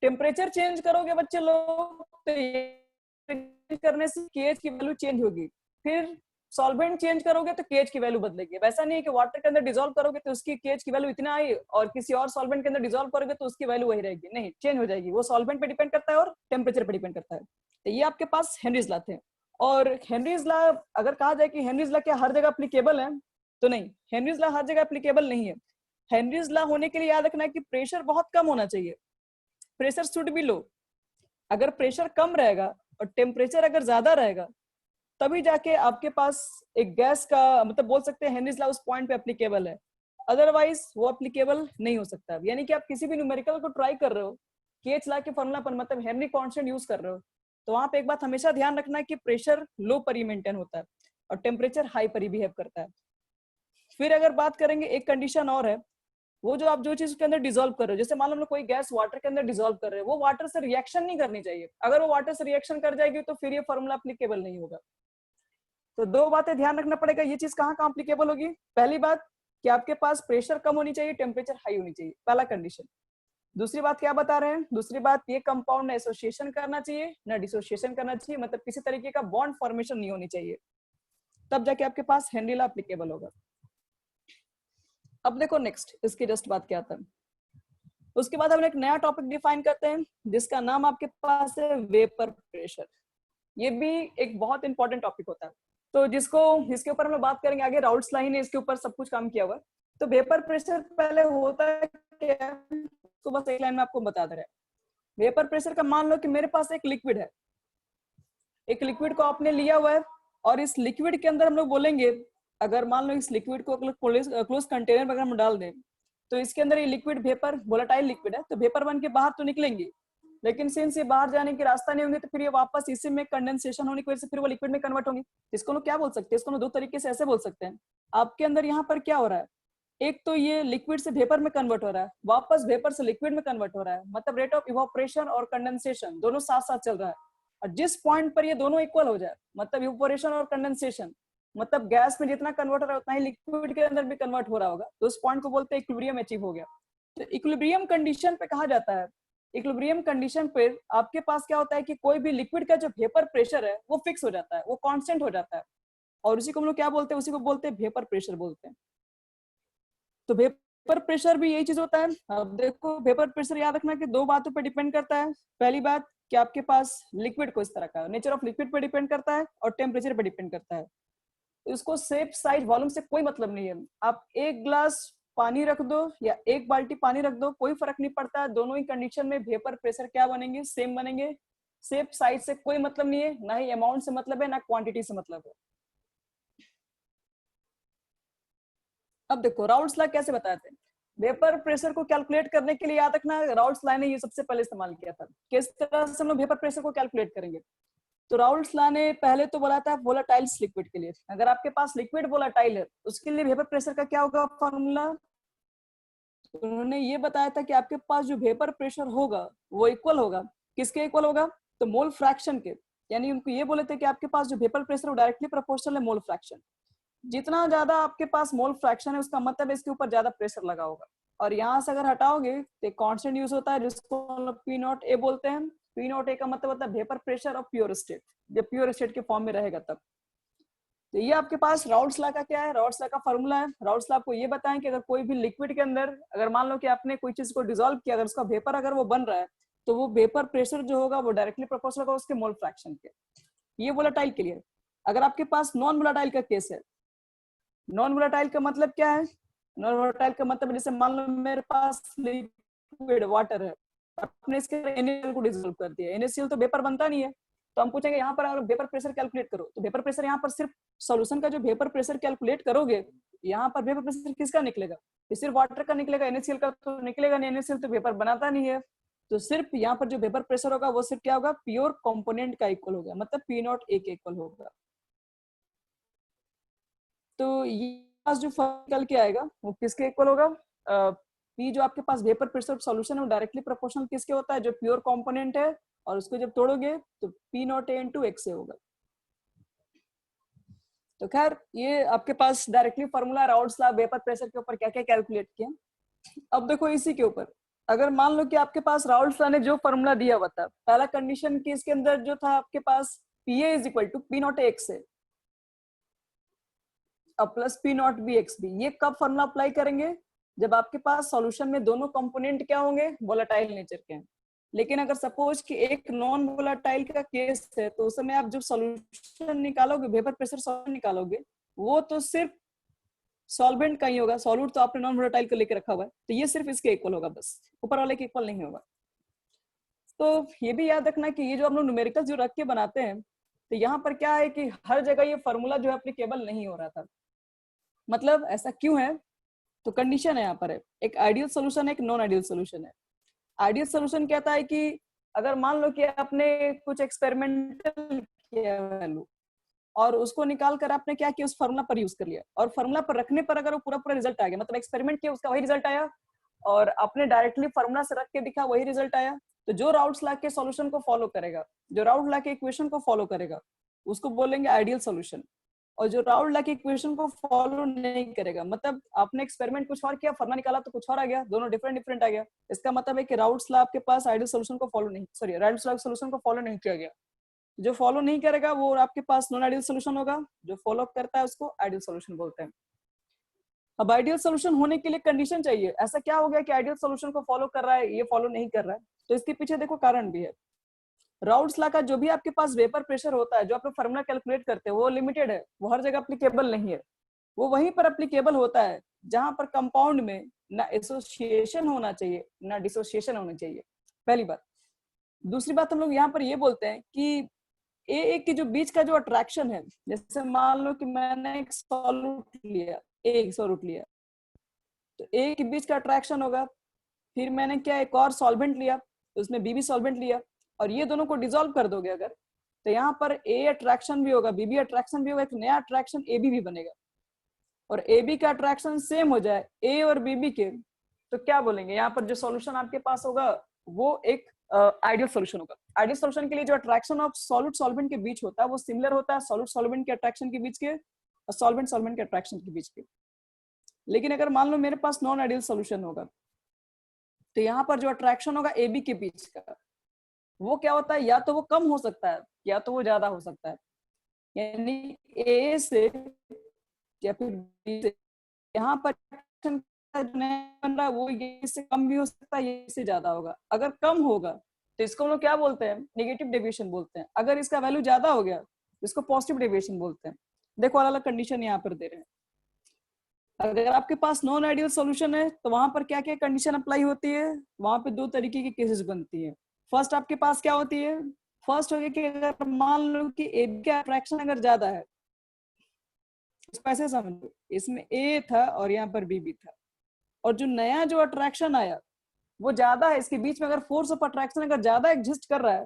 टेम्परेचर चेंज करोगे बच्चे लोग तो करने से केएच की वैल्यू चेंज होगी, फिर सॉल्वेंट चेंज करोगे तो केएच की वैल्यू बदलेगी। वैसा नहीं है कि वाटर के अंदर डिजोल्व करोगे तो उसकी केएच की वैल्यू इतना आई और किसी और सॉल्वेंट के अंदर डिजोल्व करोगे तो उसकी वैल्यू वही रहेगी, नहीं, चेंज हो जाएगी। वो सॉल्वेंट पे डिपेंड करता है और टेम्परेचर पे डिपेंड करता है। तो ये आपके पास हेनरीज लॉ थे। और हेनरीज लॉ अगर कहा जाए कि हेनरीज लॉ क्या हर जगह एप्लीकेबल है, तो नहीं, हेनरीज लॉ हर जगह एप्लीकेबल नहीं है। हेनरीज लॉ होने के लिए याद रखना है कि प्रेशर बहुत कम होना चाहिए, प्रेशर शुड बी लो। अगर प्रेशर कम रहेगा और टेम्परेचर अगर ज्यादा रहेगा तभी जाके आपके पास एक गैस का मतलब बोल सकते हैं हेनरीज लॉ उस पॉइंट पे एप्लीकेबल है, अदरवाइज वो एप्लीकेबल नहीं हो सकता। यानी कि आप किसी भी न्यूमेरिकल को ट्राई कर रहे हो केएच लॉ के फॉर्मूला पर मतलब हेनरी कांस्टेंट यूज कर रहे हो, तो वहां पे एक बात हमेशा ध्यान रखना है कि प्रेशर लो पर ही मेंटेन होता है और टेम्परेचर हाई पर ही बिहेव करता है। फिर अगर बात करेंगे एक कंडीशन और है, वो जो आप जो चीज के अंदर डिजोल्व कर रहे हो, जैसे मान लो हम लोग कोई गैस वाटर के अंदर डिजोल्व कर रहे हो, वो वाटर से रिएक्शन नहीं करनी चाहिए। अगर वो वाटर से रिएक्शन कर जाएगी तो फिर ये फॉर्मूला एप्लीकेबल नहीं होगा। तो दो बातें ध्यान रखना पड़ेगा, ये चीज कहाँ कहाँ एप्लीकेबल होगी। पहली बात कि आपके पास प्रेशर कम होनी चाहिए, टेम्परेचर हाई होनी चाहिए, पहला कंडीशन। दूसरी बात क्या बता रहे हैं, दूसरी बात ये कंपाउंड ना एसोसिएशन करना चाहिए ना डिसोसिएशन करना चाहिए, मतलब किसी तरीके का बॉन्ड फॉर्मेशन नहीं होनी चाहिए, तब जाके आपके पास हेनरी लॉ एप्लीकेबल होगा। अब देखो नेक्स्ट इसकी जस्ट बात क्या आता है। उसके बाद हम एक नया टॉपिक डिफाइन करते हैं जिसका नाम आपके पास है वेपर प्रेशर। ये भी एक बहुत इंपॉर्टेंट टॉपिक होता है, तो जिसको इसके ऊपर हम लोग बात करेंगे आगे। राउल्ट्स लॉ ने इसके ऊपर सब कुछ काम किया हुआ है। तो वेपर प्रेशर पहले होता है क्या, तो बस एक लाइन में आपको बता दे रहे हैं। वेपर प्रेशर का मान लो कि मेरे पास एक लिक्विड है, एक लिक्विड को आपने लिया हुआ है और इस लिक्विड के अंदर हम लोग बोलेंगे, अगर मान लो इस लिक्विड को क्लोज कंटेनर में अगर हम डाल दें तो इसके अंदर ये लिक्विड वेपर वोलेटाइल लिक्विड है, तो वेपर बन के बाहर तो निकलेंगे, लेकिन सिंस ये बाहर जाने की रास्ता नहीं होंगे तो फिर ये वापस इसी में कंडेंसेशन होने की वजह से फिर वो लिक्विड में कन्वर्ट होंगे। इसको लोग क्या बोल सकते हैं, इसको लोग दो तरीके से ऐसे बोल सकते हैं। आपके अंदर यहाँ पर क्या हो रहा है, एक तो ये लिक्विड से वेपर में कन्वर्ट हो रहा है, वापस वेपर से लिक्विड में कन्वर्ट हो रहा है, मतलब रेट ऑफ इवापोरेशन और कंडेंसेशन दोनों साथ साथ चल रहा है। और जिस पॉइंट पर ये दोनों इक्वल हो जाए, मतलब इवापोरेशन और कंडेंसेशन, मतलब गैस में जितना कन्वर्ट हो रहा है उतना ही लिक्विड के अंदर भी कन्वर्ट हो रहा होगा, तो उस पॉइंट को बोलते हैं इक्विलिब्रियम अचीव हो गया। तो इक्विलिब्रियम कंडीशन पे कहा जाता है, इक्विलिब्रियम कंडीशन पे आपके पास क्या होता है कि कोई भी लिक्विड का जो वेपर प्रेशर है वो फिक्स हो जाता है, वो कांस्टेंट हो जाता है, और उसी को हम लोग क्या बोलते हैं, उसी को बोलते हैं वेपर प्रेशर बोलते हैं। तो वेपर प्रेशर भी यही चीज होता है। अब देखो वेपर प्रेशर याद रखना कि दो बातों पर डिपेंड करता है। पहली बात कि आपके पास लिक्विड को इस तरह का नेचर ऑफ लिक्विड पर डिपेंड करता है और टेम्परेचर पर डिपेंड करता है। इसको शेप साइज वॉल्यूम से कोई मतलब नहीं है। आप एक ग्लास पानी रख दो या एक बाल्टी पानी रख दो, कोई फर्क नहीं पड़ता है, दोनों ही कंडीशन में वेपर प्रेशर क्या बनेंगे, सेम बनेंगे। शेप साइज से कोई मतलब नहीं है, ना ही अमाउंट से मतलब है, ना क्वांटिटी से मतलब है। अब देखो राउल्ट्स लॉ कैसे बताते हैं। वेपर प्रेशर को कैलकुलेट करने के लिए याद रखना राउल्ट्स लॉ ने ये सबसे पहले इस्तेमाल किया था। किस तरह से हम लोग वेपर प्रेशर को कैलकुलेट करेंगे, तो राउल्ट्स लॉ ने पहले तो बोला था वोलाटाइल्स लिक्विड के लिए, अगर आपके पास लिक्विड वोलाटाइल है उसके लिए वेपर प्रेशर का क्या होगा फॉर्मूला। उन्होंने ये बताया था कि आपके पास जो वेपर प्रेशर होगा वो इक्वल होगा, किसके इक्वल होगा, तो मोल फ्रैक्शन के। यानी उनको ये बोले थे कि आपके पास जो वेपर प्रेशर वो डायरेक्टली प्रोपोर्शनल है मोल फ्रैक्शन। जितना ज्यादा आपके पास मोल फ्रैक्शन है उसका मतलब इसके ऊपर ज्यादा प्रेशर लगा होगा। और यहाँ से अगर हटाओगे तो कांस्टेंट यूज होता है जिसको हम लोग पी नॉट ए बोलते हैं। पी नॉट ए का मतलब होता है vapour pressure of pure state, जब प्योर स्टेट के फॉर्म में रहेगा तब। तो ये आपके पास राउल्ट्स लॉ का क्या है, राउल्ट्स लॉ का फॉर्मूला है। राउल्ट्स लॉ आपको ये बताएं कि अगर कोई भी लिक्विड के अंदर अगर मान लो कि आपने कोई चीज को डिसॉल्व किया, अगर उसका वेपर अगर वो बन रहा है तो वो वेपर प्रेशर जो होगा वो डायरेक्टली प्रोपोर्शनल होगा उसके मोल फ्रैक्शन के। ये वोलेटाइल के लिए। अगर आपके पास नॉन वोलेटाइल का केस है, नॉन वोलेटाइल का मतलब क्या है, नॉन वोलेटाइल का मतलब जैसे मान लो मेरे पास लिक्विड वाटर है, आपने इसके NaCl को डिसॉल्व कर दिया, NaCl तो वेपर बनता नहीं है, तो हम पूछेंगे यहाँ पर अगर वेपर प्रेशर कैलकुलेट करो, तो वेपर प्रेशर यहाँ पर सिर्फ सॉल्यूशन का जो वेपर प्रेशर कैलकुलेट करोगे, यहाँ पर वेपर प्रेशर किसका निकलेगा, ये सिर्फ वाटर का निकलेगा, NaCl का तो निकलेगा नहीं, NaCl तो वेपर बनाता नहीं है। तो सिर्फ यहाँ पर जो वेपर प्रेशर होगा वो सिर्फ क्या होगा, प्योर कंपोनेंट का इक्वल होगा, मतलब पी नॉट ए के इक्वल होगा। तो ये पास जो निकल के आएगा वो किसके इक्वल होगा, P जो आपके पास वेपर प्रेशर सॉल्यूशन है वो डायरेक्टली प्रोपोर्शनल किसके होता है, जो प्योर कंपोनेंट है, और उसको जब तोड़ोगे तो P nought A into x होगा। तो खैर ये आपके पास directly formula Raoult's law vapour pressure के ऊपर क्या क्या कैलकुलेट किया। अब देखो इसी के ऊपर अगर मान लो कि आपके पास राउल्ट्स लॉ ने जो फॉर्मूला दिया हुआ था, पहला कंडीशन की इसके अंदर जो था आपके पास PA is equal to P not X है अब plus P not B X B, ये कब फॉर्मूला अप्लाई करेंगे, जब आपके पास सॉल्यूशन में दोनों कंपोनेंट क्या होंगे, वोलेटाइल नेचर के हैं। लेकिन अगर सपोज कि एक नॉन वोलेटाइल का केस है तो उस समय आप जब सॉल्यूशन निकालोगे, वेपर प्रेशर सॉल्यूशन निकालोगे, वो तो सिर्फ सॉल्वेंट का ही होगा, सॉल्यूट तो आपने नॉन वोलेटाइल को लेकर रखा हुआ है, तो ये सिर्फ इसके इक्वल होगा, बस ऊपर वाले के इक्वल नहीं होगा। तो ये भी याद रखना कि ये जो हम लोग न्यूमेरिकल जो रख के बनाते हैं, तो यहाँ पर क्या है कि हर जगह ये फॉर्मूला जो है एप्लीकेबल नहीं हो रहा था। मतलब ऐसा क्यों है, तो कंडीशन है यहाँ पर है, एक आइडियल सोल्यूशन है, एक नॉन आइडियल सोल्यूशन है। आइडियल सोल्यूशन कहता है कि अगर मान लो कि आपने कुछ एक्सपेरिमेंटल किया वैल्यू और उसको निकाल कर आपने क्या किया, उस फॉर्मूला पर यूज कर लिया, और फॉर्मूला पर रखने पर अगर वो पूरा पूरा रिजल्ट आ गया, मतलब एक्सपेरिमेंट किया उसका वही रिजल्ट आया, और आपने डायरेक्टली फॉर्मूला से रख के दिखा वही रिजल्ट आया, तो जो राउल्ट्स लॉ के सॉल्यूशन को फॉलो करेगा, जो राउल्ट्स लॉ के इक्वेशन को फॉलो करेगा, उसको बोलेंगे आइडियल सॉल्यूशन। और जो राउल्ट्स लॉ के इक्वेशन को फॉलो नहीं करेगा, मतलब आपने एक्सपेरिमेंट कुछ और किया, फॉर्मूला निकाला तो कुछ और आ गया, दोनों डिफरेंट डिफरेंट आ गया, इसका मतलब है कि राउल्ट्स लॉ आपके पास आइडियल सॉल्यूशन को फॉलो नहीं, सॉरी राउल्ट्स लॉ सॉल्यूशन को फॉलो नहीं किया गया। जो फॉलो नहीं करेगा वो आपके पास नॉन आइडियल सॉल्यूशन होगा, जो फॉलो करता है उसको आइडियल सॉल्यूशन बोलते हैं। अब आइडियल सॉल्यूशन होने के लिए कंडीशन चाहिए, ऐसा क्या हो गया कि आइडियल सॉल्यूशन को फॉलो कर रहा है, ये फॉलो नहीं कर रहा है, तो इसके पीछे देखो कारण भी है। राउल्ट्स लॉ का जो भी आपके पास वेपर प्रेशर होता है, जो आप लोग फॉर्मूला कैलकुलेट करते हैं, वो लिमिटेड है, वो हर जगह एप्लीकेबल नहीं है, वो वहीं पर एप्लीकेबल होता है जहां पर कंपाउंड में ना एसोसिएशन होना चाहिए ना डिसोसिएशन होना चाहिए, पहली बात। दूसरी बात हम लोग यहाँ पर ये बोलते हैं कि ए के जो बीच का जो अट्रैक्शन है, जैसे मान लो कि मैंने एक सॉल्यूट लिया, एक सॉल्यूट लिया, तो ए के बीच का अट्रैक्शन होगा, फिर मैंने क्या एक और सॉल्वेंट लिया, तो उसमें बी भी सॉल्वेंट लिया, और ये दोनों को डिसॉल्व कर दोगे अगर, तो यहाँ पर ए अट्रैक्शन भी होगा, बी भी अट्रैक्शन भी होगा, एक नया अट्रैक्शन ए भी बनेगा, और ए बी का अट्रैक्शन सेम हो जाए ए और बी बी के, तो क्या बोलेंगे, यहाँ पर जो सॉल्यूशन आपके पास होगा वो एक आइडियल सॉल्यूशन होगा। आइडियल सॉल्यूशन के लिए जो अट्रैक्शन ऑफ सॉल्यूट सॉल्वेंट के बीच होता है वो सिमिलर होता है सॉल्यूट सॉल्वेंट के अट्रैक्शन के बीच के और सॉल्वेंट सॉल्वेंट के अट्रैक्शन के बीच के। लेकिन अगर मान लो मेरे पास नॉन आइडियल सॉल्यूशन होगा, तो यहाँ पर जो अट्रैक्शन होगा ए बी के बीच का, वो क्या होता है, या तो वो कम हो सकता है या तो वो ज्यादा हो सकता है, यानी ए से या फिर बी से, यहाँ पर बन रहा है वो ये से कम भी हो सकता है, ये से ज्यादा होगा। अगर कम होगा तो इसको हम लोग क्या बोलते हैं, नेगेटिव डेविएशन बोलते हैं। अगर इसका वैल्यू ज्यादा हो गया तो इसको पॉजिटिव डेविएशन बोलते हैं। देखो अलग अलग कंडीशन यहाँ पर दे रहे हैं। अगर आपके पास नॉन आइडियल सॉल्यूशन है तो वहां पर क्या क्या कंडीशन अप्लाई होती है, वहां पे दो तरीके की केसेस बनती है। फर्स्ट आपके पास क्या होती है, फर्स्ट हो गया कि अगर मान लो कि ए का अट्रैक्शन अगर ज्यादा है, इसको ऐसे समझो, इसमें ए था और यहाँ पर बी भी था, और जो नया जो अट्रैक्शन आया वो ज्यादा है, इसके बीच में अगर फोर्स ऑफ अट्रैक्शन अगर ज्यादा एग्जिस्ट कर रहा है,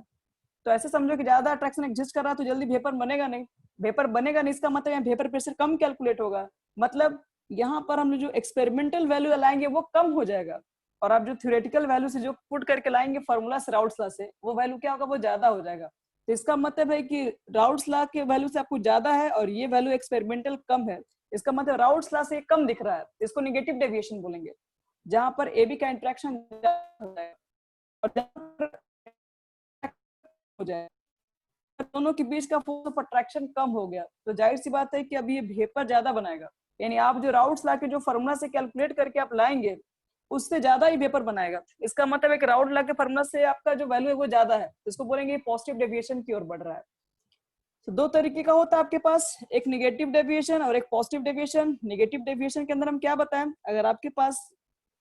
तो ऐसे समझो कि ज्यादा अट्रैक्शन एग्जिस्ट कर रहा है तो जल्दी वेपर बनेगा नहीं, वेपर बनेगा नहीं, इसका मतलब यहाँ वेपर प्रेशर कम कैलकुलेट होगा, मतलब यहाँ पर हम जो एक्सपेरिमेंटल वैल्यू लाएंगे वो कम हो जाएगा, और आप जो थ्योरेटिकल वैल्यू से जो पुट करके लाएंगे फॉर्मूला से राउल्ट्स लॉ से, वो वैल्यू क्या होगा, वो ज्यादा हो जाएगा। तो इसका मतलब है कि राउल्ट्स लॉ के वैल्यू से आपको ज्यादा है और ये वैल्यू एक्सपेरिमेंटल कम है, इसका मतलब राउल्ट्स लॉ से कम दिख रहा है, इसको नेगेटिव डेविएशन बोलेंगे, जहां पर ए बी का इंटरेक्शन और हो जाए, दोनों के बीच का फोर्स ऑफ अट्रैक्शन कम हो गया, तो जाहिर सी बात है कि अब ये वेपर ज्यादा बनाएगा, यानी आप जो राउल्ट्स लॉ के जो फॉर्मूला से कैलकुलेट करके आप लाएंगे उससे ज्यादा ही वेपर बनाएगा। इसका मतलब है कि राउल्ट्स लॉ के फॉर्मूला से आपका जो वैल्यू है वो ज्यादा है, इसको बोलेंगे पॉजिटिव डेविएशन की ओर बढ़ रहा है। तो दो तरीके का होता है आपके पास, एक नेगेटिव डेविएशन और एक पॉजिटिव डेविएशन। नेगेटिव डेविएशन के अंदर हम क्या बताएं, अगर आपके पास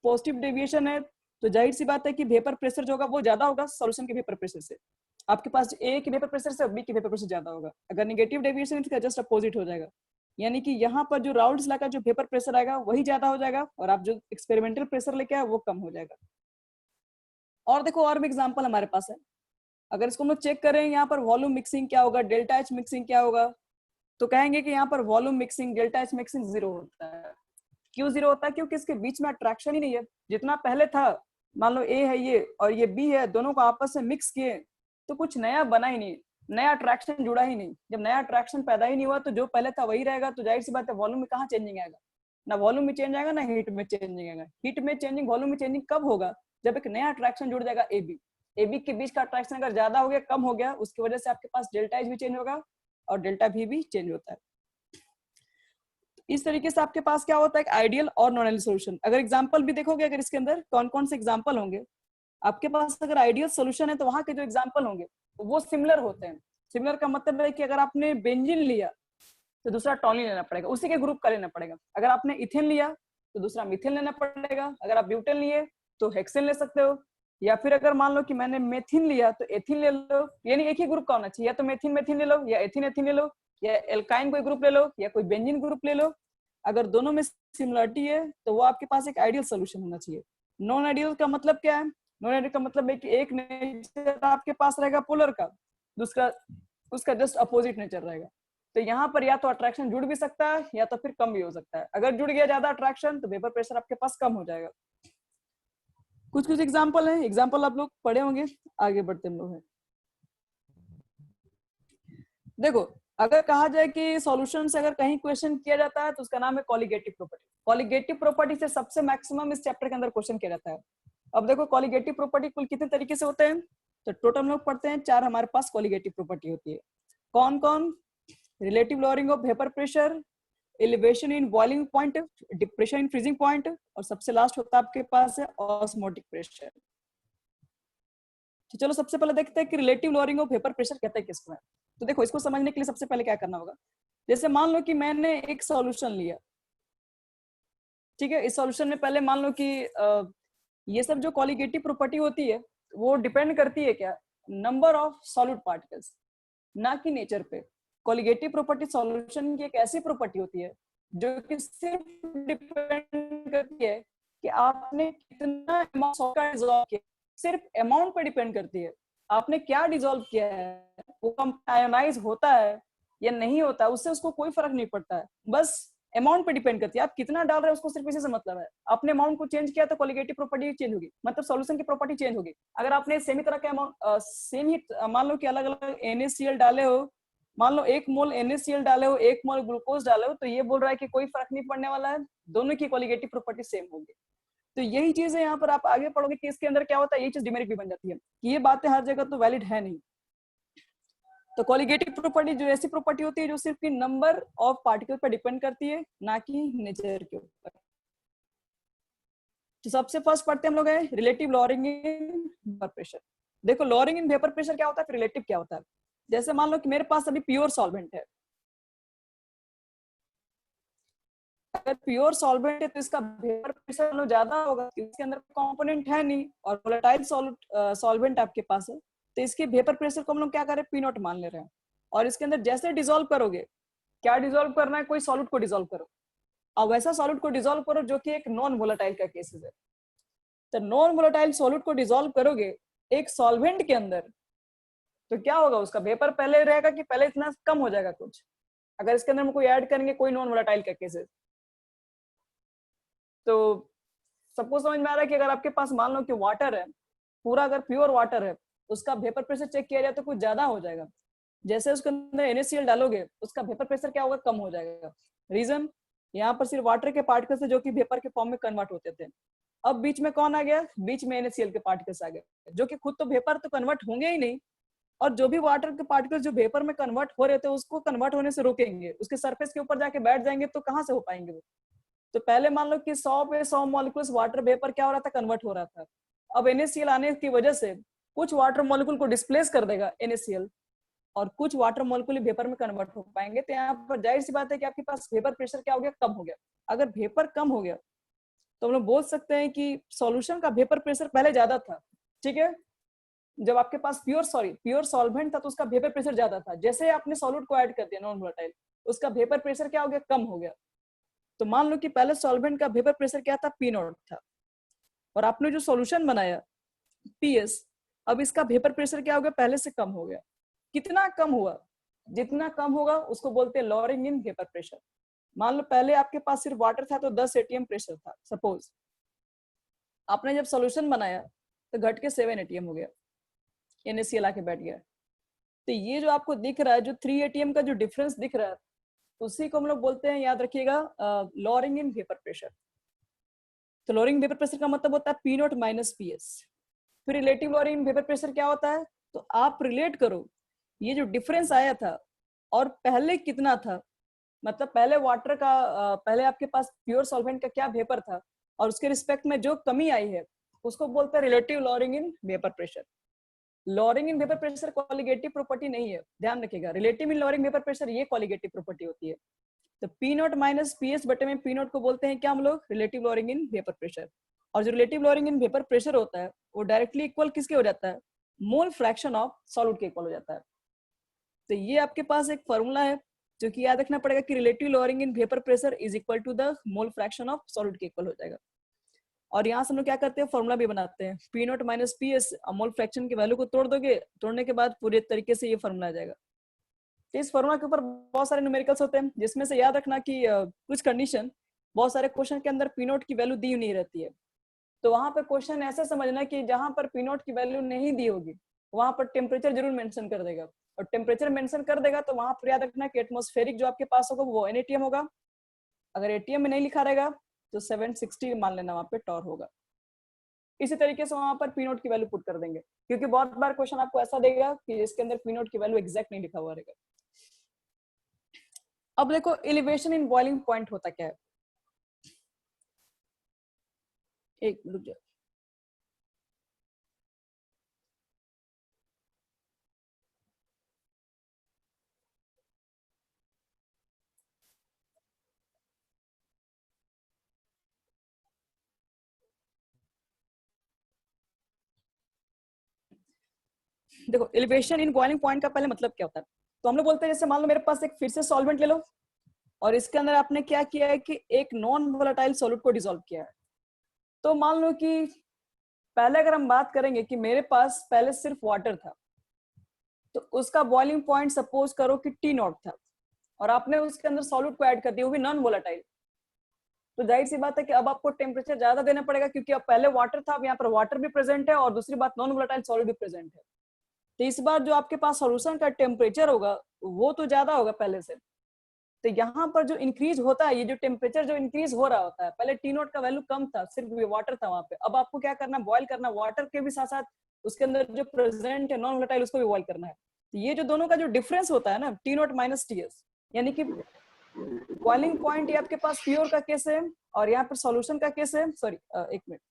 पॉजिटिव डेविएशन है तो जाहिर सी बात है कि वेपर प्रेशर जो होगा वो ज्यादा होगा सॉल्यूशन के वेपर प्रेशर से, आपके पास ए के वेपर प्रेशर से बी के वेपर प्रेशर ज्यादा होगा। अगर नेगेटिव डेविएशन है तो जस्ट अपोजिट हो जाएगा, यानी कि यहाँ पर जो राउल्ट्स लॉ का जो वेपर प्रेशर आएगा वही ज्यादा हो जाएगा और आप जो एक्सपेरिमेंटल प्रेशर लेके आए वो कम हो जाएगा। और देखो और भी एग्जांपल हमारे पास है, अगर इसको हम लोग चेक करें यहाँ पर वॉल्यूम मिक्सिंग क्या होगा, डेल्टा एच मिक्सिंग क्या होगा, तो कहेंगे कि यहाँ पर volume mixing delta H mixing 0 होता है। क्यों जीरो होता है? क्योंकि इसके बीच में अट्रैक्शन ही नहीं है। जितना पहले था, मान लो ए है ये और ये बी है, दोनों को आपस में मिक्स किए तो कुछ नया बना ही नहीं, नया अट्रैक्शन जुड़ा ही नहीं। जब नया अट्रैक्शन पैदा ही नहीं हुआ तो जो पहले था वही रहेगा, तो जाहिर सी बात है वॉल्यूम में कहाँ चेंजिंग आएगा? ना वॉल्यूम में चेंज आएगा ना हीट में चेंजिंग आएगा। हीट में चेंजिंग, वॉल्यूम में चेंजिंग कब होगा? जब एक नया अट्रैक्शन जुड़ जाएगा ए बी के बीच का अट्रैक्शन अगर ज्यादा हो गया, कम हो गया, उसकी वजह से आपके पास डेल्टा एच भी चेंज होगा और डेल्टा भी चेंज होता है। इस तरीके से आपके पास क्या होता है, एक आइडियल और नॉन आइडियल सॉल्यूशन। अगर एग्जांपल भी देखोगे, अगर इसके अंदर कौन कौन से एग्जांपल होंगे आपके पास, अगर आइडियल सॉल्यूशन है तो वहां के जो एग्जांपल होंगे वो सिमिलर होते हैं। सिमिलर का मतलब है कि अगर आपने बेंजीन लिया तो दूसरा टॉलिन लेना पड़ेगा, उसी के ग्रुप का लेना पड़ेगा। अगर आपने इथेन लिया तो दूसरा मिथेन लेना पड़ेगा। अगर आप ब्यूटेन लिए तो हेक्सेन ले सकते हो, या फिर अगर मान लो कि मैंने मेथिन लिया तो एथिन ले लो। यानी एक ही ग्रुप का होना चाहिए, या तो मेथिन मेथिन ले लो, या एथिन एथिन ले लो, या एल्काइन कोई ग्रुप ले लो, या कोई बेंजीन ग्रुप ले लो। अगर दोनों में सिमिलरिटी है तो वो आपके पास एक आइडियल सोल्यूशन होना चाहिए। नॉन आइडियल का मतलब क्या है? नॉन आइडियल का मतलब है कि एक नेचर आपके पास रहेगा पोलर का, दूसरा उसका जस्ट अपोजिट नेचर रहेगा। तो यहाँ पर या तो अट्रैक्शन जुड़ भी सकता है या तो फिर कम भी हो सकता है। अगर जुड़ गया ज्यादा अट्रैक्शन तो वेपर प्रेशर आपके पास कम हो जाएगा। कुछ कुछ एग्जाम्पल है, एग्जाम्पल आप लोग पढ़े होंगे। आगे बढ़ते हम लोग हैं। देखो, अगर कहा जाए कि सॉल्यूशन से अगर कहीं क्वेश्चन किया जाता है तो उसका नाम है कॉलिगेटिव प्रॉपर्टी। कॉलिगेटिव प्रॉपर्टी से सबसे मैक्सिमम इस चैप्टर के अंदर क्वेश्चन किया जाता है। अब देखो कॉलिगेटिव प्रॉपर्टी कुल कितने तरीके से होते हैं, तो टोटल हम लोग पढ़ते हैं 4 हमारे पास कॉलिगेटिव प्रॉपर्टी होती है। कौन कौन? Relative lowering of vapour pressure, elevation in boiling point, depression in freezing point, और सबसे लास्ट होता है आपके पास है ऑस्मोटिक प्रेशर। तो चलो सबसे पहले देखते हैं कि relative lowering of vapour pressure कहते हैं किसको है। तो देखो, इसको समझने के लिए सबसे पहले क्या करना होगा, जैसे मान लो कि मैंने एक सॉल्यूशन लिया, ठीक है। इस सॉल्यूशन में पहले मान लो कि ये सब जो कॉलिगेटिव प्रॉपर्टी होती है वो डिपेंड करती है क्या, नंबर ऑफ सॉलिड पार्टिकल्स, ना कि नेचर पे। कॉलिगेटिव प्रॉपर्टी सॉल्यूशन की एक ऐसी प्रॉपर्टी होती है जो कि सिर्फ डिपेंड करती है कि आपने कितना अमाउंट सॉल्ट डिसॉल्व किया, सिर्फ अमाउंट पे डिपेंड करती है। आपने क्या डिसॉल्व किया है, वो आयोनाइज होता है या नहीं होता है, उससे उसको कोई फर्क नहीं पड़ता है, बस अमाउंट पे डिपेंड करती है। आप कितना डाल रहे हो उसको सिर्फ इसी से मतलब है। आपने अमाउंट को चेंज किया तो कॉलिगेटिव प्रॉपर्टी चेंज होगी, मतलब सॉल्यूशन की प्रॉपर्टी चेंज होगी। अगर आपने सेम ही तरह के अमाउंट सेम ही मान लो कि अलग अलग NaCl डाले हो, मान लो 1 मोल NaCl डाले हो, 1 मोल ग्लूकोज डाले हो, तो ये बोल रहा है कि कोई फर्क नहीं पड़ने वाला है, दोनों की कॉलिगेटिव प्रॉपर्टी सेम होगी। तो यही चीज है, यहाँ पर आप आगे पढ़ोगे कि इसके अंदर क्या होता है, ये चीज डिमेरिट भी बन जाती है कि ये बातें हर जगह तो वैलिड है नहीं। तो कॉलिगेटिव प्रॉपर्टी जो ऐसी प्रॉपर्टी होती है जो सिर्फ नंबर ऑफ पार्टिकल पर डिपेंड करती है, ना कि नेचर के ऊपर। तो सबसे फर्स्ट पढ़ते हम लोग है relative lowering in vapour pressure. देखो, लॉरिंग इन वेपर प्रेशर क्या होता है, रिलेटिव क्या होता है। जैसे मान लो कि मेरे पास अभी प्योर सॉल्वेंट है, अगर प्योर सॉल्वेंट है तो इसका वेपर प्रेशर ज्यादा होगा, इसके अंदर कंपोनेंट है नहीं, और वोलेटाइल सॉल्वेंट आपके पास है, तो इसके वेपर प्रेशर को हम लोग क्या कर रहे हैं, P0 मान ले रहे हैं। और इसके अंदर जैसे डिसॉल्व करोगे, क्या डिसॉल्व करना है, कोई सॉलिड को डिसॉल्व करो, और वैसा सॉलिड को डिसॉल्व करो जो कि एक नॉन वोलेटाइल का केसेस है। तो नॉन वोलेटाइल सॉलिड को डिसॉल्व करोगे एक सॉल्वेंट के अंदर, तो क्या होगा, उसका वेपर पहले रहेगा कि पहले इतना कम हो जाएगा कुछ। अगर इसके अंदर हम कोई ऐड करेंगे कोई नॉन वोलेटाइल का केसेस, तो सपोज समझ में आ रहा है कि अगर आपके पास मान लो कि वाटर है, पूरा अगर प्योर वाटर है, उसका वेपर प्रेशर चेक किया जाए तो कुछ ज्यादा हो जाएगा। जैसे उसके अंदर NaCl डालोगे, उसका वेपर प्रेशर क्या होगा, कम हो जाएगा। रीजन, यहाँ पर सिर्फ वाटर के पार्टिकल्स है जो कि वेपर के फॉर्म में कन्वर्ट होते थे। अब बीच में कौन आ गया, बीच में NaCl के पार्टिकल्स आ गए, जो कि खुद तो वेपर तो कन्वर्ट होंगे ही नहीं, और जो भी वाटर के पार्टिकल्स जो वेपर में कन्वर्ट हो रहे थे उसको कन्वर्ट होने से रोकेंगे, उसके सरफेस के ऊपर जाके बैठ जाएंगे, तो कहाँ से हो पाएंगे वो। तो पहले मान लो कि 100 पे 100 मॉलिक्यूल्स वाटर वेपर क्या हो रहा था, कन्वर्ट हो रहा था। अब NaCl आने की वजह से कुछ वाटर मॉलिक्यूल को डिस्प्लेस कर देगा NaCl, और कुछ वाटर मॉलिक्यूल वेपर में कन्वर्ट हो पाएंगे। तो यहाँ पर जाहिर सी बात है कि आपके पास वेपर प्रेशर क्या हो गया, कम हो गया। अगर वेपर कम हो गया तो हम लोग बोल सकते हैं कि सॉल्यूशन का वेपर प्रेशर पहले ज्यादा था, ठीक है। जब आपके पास प्योर सॉल्वेंट था तो उसका वेपर प्रेशर ज्यादा था, जैसे आपने सॉल्यूट को ऐड कर दिया नॉन वोलेटाइल, उसका वेपर प्रेशर क्या हो गया, कम हो गया। तो मान लो कि पहले सॉल्वेंट का वेपर प्रेशर क्या था, P0 था, और आपने जो सॉल्यूशन बनाया PS, अब इसका वेपर प्रेशर क्या हो गया, पहले से कम हो गया। कितना कम हुआ, जितना कम होगा उसको बोलते हैं लॉरिंग इन वेपर प्रेशर। मान लो पहले आपके पास सिर्फ वाटर था तो 10 एटीएम प्रेशर था सपोज, आपने जब सॉल्यूशन बनाया तो घट के 7 एटीएम हो गया, NaCl आके बैठ गया। तो ये जो आपको दिख रहा है, जो 3 एटीएम का जो डिफरेंस दिख रहा है, उसी को हम लोग बोलते हैं, याद रखिएगा, लॉरिंग इन वेपर प्रेशर। तो लॉरिंग वेपर प्रेशर का मतलब होता है P0 माइनस PS। फिर रिलेटिव लॉरिंग वेपर प्रेशर क्या होता है, तो आप रिलेट करो ये जो डिफरेंस आया था और पहले कितना था, मतलब पहले वाटर का पहले आपके पास प्योर सॉल्वेंट का क्या वेपर था और उसके रिस्पेक्ट में जो कमी आई है उसको बोलते हैं relative lowering in vapour pressure. Lowering in vapour pressure colligative property नहीं है, ध्यान रखिएगा। रिलेटिव इन लॉरिंग वेपर प्रेशर ये कॉलिगेटिव प्रॉपर्टी होती है। तो P0 माइनस PS बटे में P0 को बोलते हैं क्या हम लोग, relative lowering in vapour pressure. और जो relative lowering in vapour pressure होता है वो डायरेक्टली इक्वल किसके हो जाता है, मोल फ्रैक्शन ऑफ सॉल्यूट के इक्वल हो जाता है। तो ये आपके पास एक फॉर्मूला है जो कि याद रखना पड़ेगा कि relative lowering in vapour pressure is equal to the mole fraction of solute के इक्वल हो जाएगा। और यहाँ से हम लोग क्या करते हैं, फॉर्मूला भी बनाते हैं, P0 minus PS, mole fraction की वैल्यू को तोड़ दोगे, तोड़ने के बाद पूरे तरीके से ये फॉर्मूला आ जाएगा। तो इस फॉर्मूला के ऊपर बहुत सारे न्यूमेरिकल्स होते हैं, जिसमें से याद रखना कि कुछ कंडीशन, बहुत सारे क्वेश्चन के अंदर P0 की वैल्यू दी नहीं रहती है। तो वहां पर क्वेश्चन ऐसे समझना कि जहां पर P0 की वैल्यू नहीं दी होगी वहां पर टेम्परेचर जरूर मेंशन कर देगा, और टेम्परेचर मेंशन कर देगा तो वहां पर याद रखना कि एटमॉस्फेरिक जो आपके पास होगा वो NATM होगा। अगर ATM में नहीं लिखा रहेगा तो 760 मान लेना वहां पे टॉर होगा। इसी तरीके से वहां पर P0 की वैल्यू पुट कर देंगे, क्योंकि बहुत बार क्वेश्चन आपको ऐसा देगा कि इसके अंदर P0 की वैल्यू एग्जैक्ट नहीं लिखा हुआ रहेगा। अब देखो एलिवेशन इन बॉइलिंग पॉइंट होता क्या है, एक रुक जाओ। देखो एलिवेशन इन बॉइलिंग पॉइंट का पहले मतलब क्या होता है, तो हम लोग बोलते हैं जैसे मान लो मेरे पास एक फिर से सॉल्वेंट ले लो और इसके अंदर आपने क्या किया है कि एक नॉन वोलेटाइल सॉल्यूट को डिसॉल्व किया है। तो मान लो कि पहले अगर हम बात करेंगे कि मेरे पास पहले सिर्फ वाटर था, तो उसका बॉइलिंग पॉइंट सपोज करो कि T0 था, और आपने उसके अंदर सॉल्यूट को ऐड कर दिया, वो भी नॉन वोलेटाइल। तो जाहिर सी बात है कि अब आपको टेम्परेचर ज्यादा देना पड़ेगा, क्योंकि अब पहले वाटर था, अब यहाँ पर वाटर भी प्रेजेंट है और दूसरी बात नॉन वोलेटाइल सॉल्यूट भी प्रेजेंट है। तो इस बार जो आपके पास सॉल्यूशन का टेम्परेचर होगा वो तो ज्यादा होगा पहले से। तो यहाँ पर जो इंक्रीज होता है, ये जो टेम्परेचर जो इंक्रीज हो रहा होता है, पहले T0 का वैल्यू कम था, सिर्फ वाटर था वहां पे, अब आपको क्या करना, बॉयल करना, वाटर के भी साथ साथ उसके अंदर जो प्रेजेंट है नॉन वोलेटाइल उसको भी बॉयल करना है। तो ये जो दोनों का जो डिफरेंस होता है ना, T0 माइनस TS, यानी कि बॉइलिंग पॉइंट ये आपके पास प्योर का केस है और यहाँ पर सॉल्यूशन का केस है, सॉरी एक मिनट,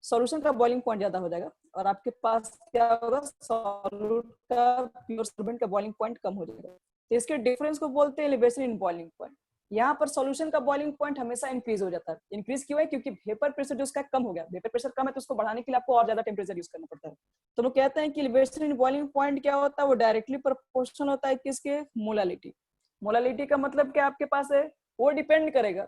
सॉल्यूशन का बॉइलिंग पॉइंट ज्यादा हो जाएगा और आपके पास क्या होगा, सॉल्यूट का प्योर सॉल्वेंट का बॉइलिंग पॉइंट कम हो जाएगा। तो इसके डिफरेंस को बोलते हैं एलिवेशन इन बॉइलिंग पॉइंट। यहाँ पर सॉल्यूशन का बॉइलिंग पॉइंट हमेशा इंक्रीज हो जाता है। इंक्रीज क्यों है, क्योंकि वेपर प्रेशर जो उसका कम हो गया, वेपर प्रेशर कम है तो उसको बढ़ाने के लिए आपको और ज्यादा टेम्परेचर यूज करना पड़ता है। तो लोग कहते हैं कि एलिवेशन इन बॉइलिंग पॉइंट क्या होता है, वो डायरेक्टली प्रोपोर्शनल होता है किसके, मोलालिटी। मोलालिटी का मतलब क्या आपके पास है, वो डिपेंड करेगा,